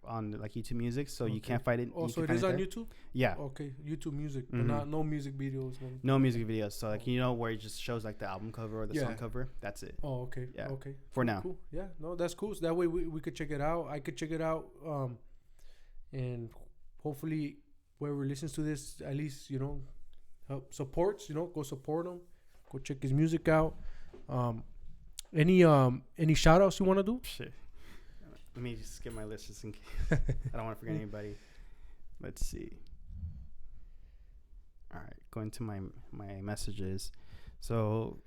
on like YouTube Music, so you Okay. can't find it. Oh, you so can it find is on there. YouTube? Yeah, Okay, YouTube Music, but Mhm. no music videos. no music videos. So like where it just shows like the album cover or the Yeah. song cover. That's it Oh, okay. Yeah. Okay. for now. Cool. Yeah. No, that's cool. So that way we could check it out. I could check it out. And hopefully whoever listens to this, at least, help supports, go support him. Go check his music out. Any shout outs you want to do? Shit. Let me just get my list just in case. I don't want to forget anybody. Let's see. All right, going to my messages. So,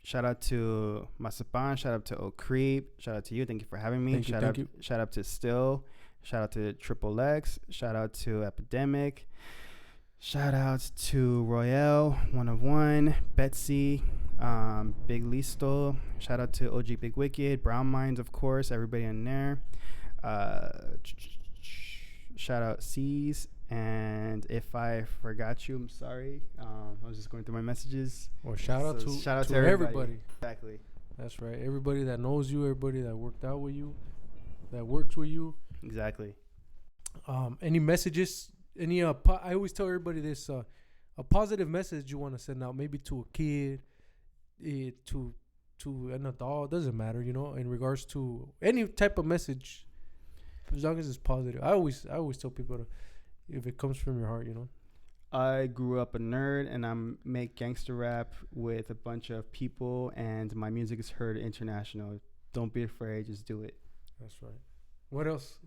shout out to Masapan. Shout out to Oak Creep. Shout out to you. Thank you for having me. Thank you. Shout out to Still. Shout out to Triple X. Shout out to Epidemic. Shout out to Royale, One of One, Betsy, Big Listo. Shout out to OG Big Wicked, Brown Minds, of course, everybody in there. Shout out C's. And if I forgot you, I'm sorry. I was just going through my messages. Well, shout out to everybody. Exactly. That's right. Everybody that knows you, everybody that worked out with you, that works with you. Exactly. Any messages? I always tell everybody this: a positive message you want to send out, maybe to a kid, to an adult, doesn't matter, in regards to any type of message, as long as it's positive. I always tell people if it comes from your heart, I grew up a nerd, and I make gangster rap with a bunch of people, and my music is heard international. Don't be afraid, just do it. That's right. What else?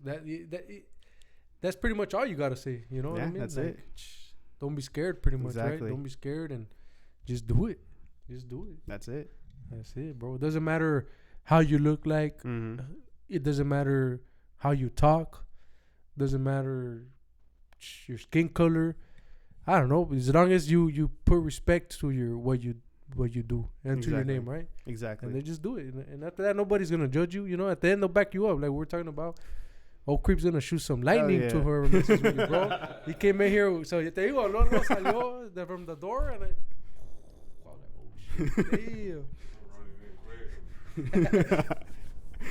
That's pretty much all you gotta say. You know what I mean? That's like, it. Don't be scared, pretty much, Exactly. right? Don't be scared and just do it. Just do it. That's it. That's it, bro. It doesn't matter how you look like. Mm-hmm. It doesn't matter how you talk. Doesn't matter your skin color. I don't know. As long as you put respect to what you do and to your name, right? Exactly. And they just do it. And after that, nobody's gonna judge you. At the end, they'll back you up, like we're talking about. Old Creep's gonna shoot some lightning to whoever messes with you, bro. He came in here, so te digo, no salió from the door, and I was like, oh shit, damn.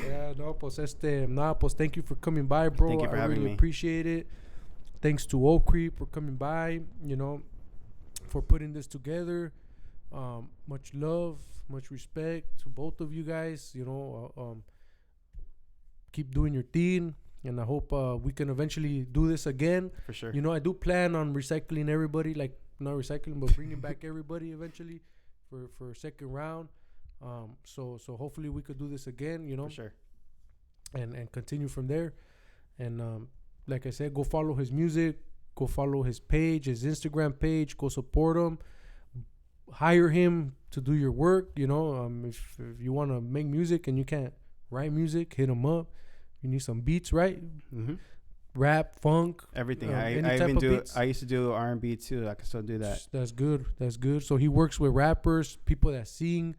Yeah, no, pues thank you for coming by, bro. Thank you for having me. Appreciate it. Thanks to Old Creep for coming by, for putting this together. Much love, much respect to both of you guys. Keep doing your thing. And I hope we can eventually do this again. For sure. I do plan on recycling everybody, like not recycling, but bringing back everybody eventually for a second round. So hopefully we could do this again, For sure. and continue from there. And like I said, go follow his music, go follow his page, his Instagram page, go support him, hire him to do your work. If you want to make music and you can't write music, hit him up. You need some beats, right? Mm-hmm. Rap, funk, everything. I used to do R&B too. I can still do that. That's good. So he works with rappers, people that sing.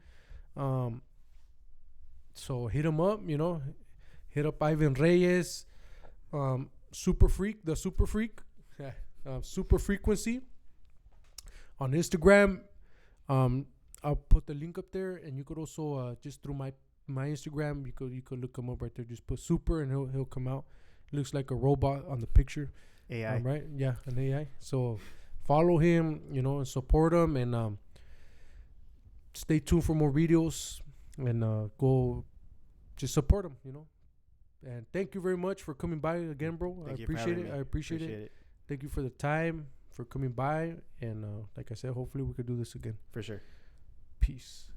So hit him up. Hit up Ivan Reyes, Super Freak, Super Frequency on Instagram. I'll put the link up there, and you could also just through my Instagram, you could look him up right there. Just put Super, and he'll come out. Looks like a robot on the picture. AI. Right? Yeah, an AI. So follow him, and support him, and stay tuned for more videos, and go just support him, And thank you very much for coming by again, bro. I appreciate it. I appreciate it. Thank you for the time, for coming by, and like I said, hopefully we could do this again. For sure. Peace.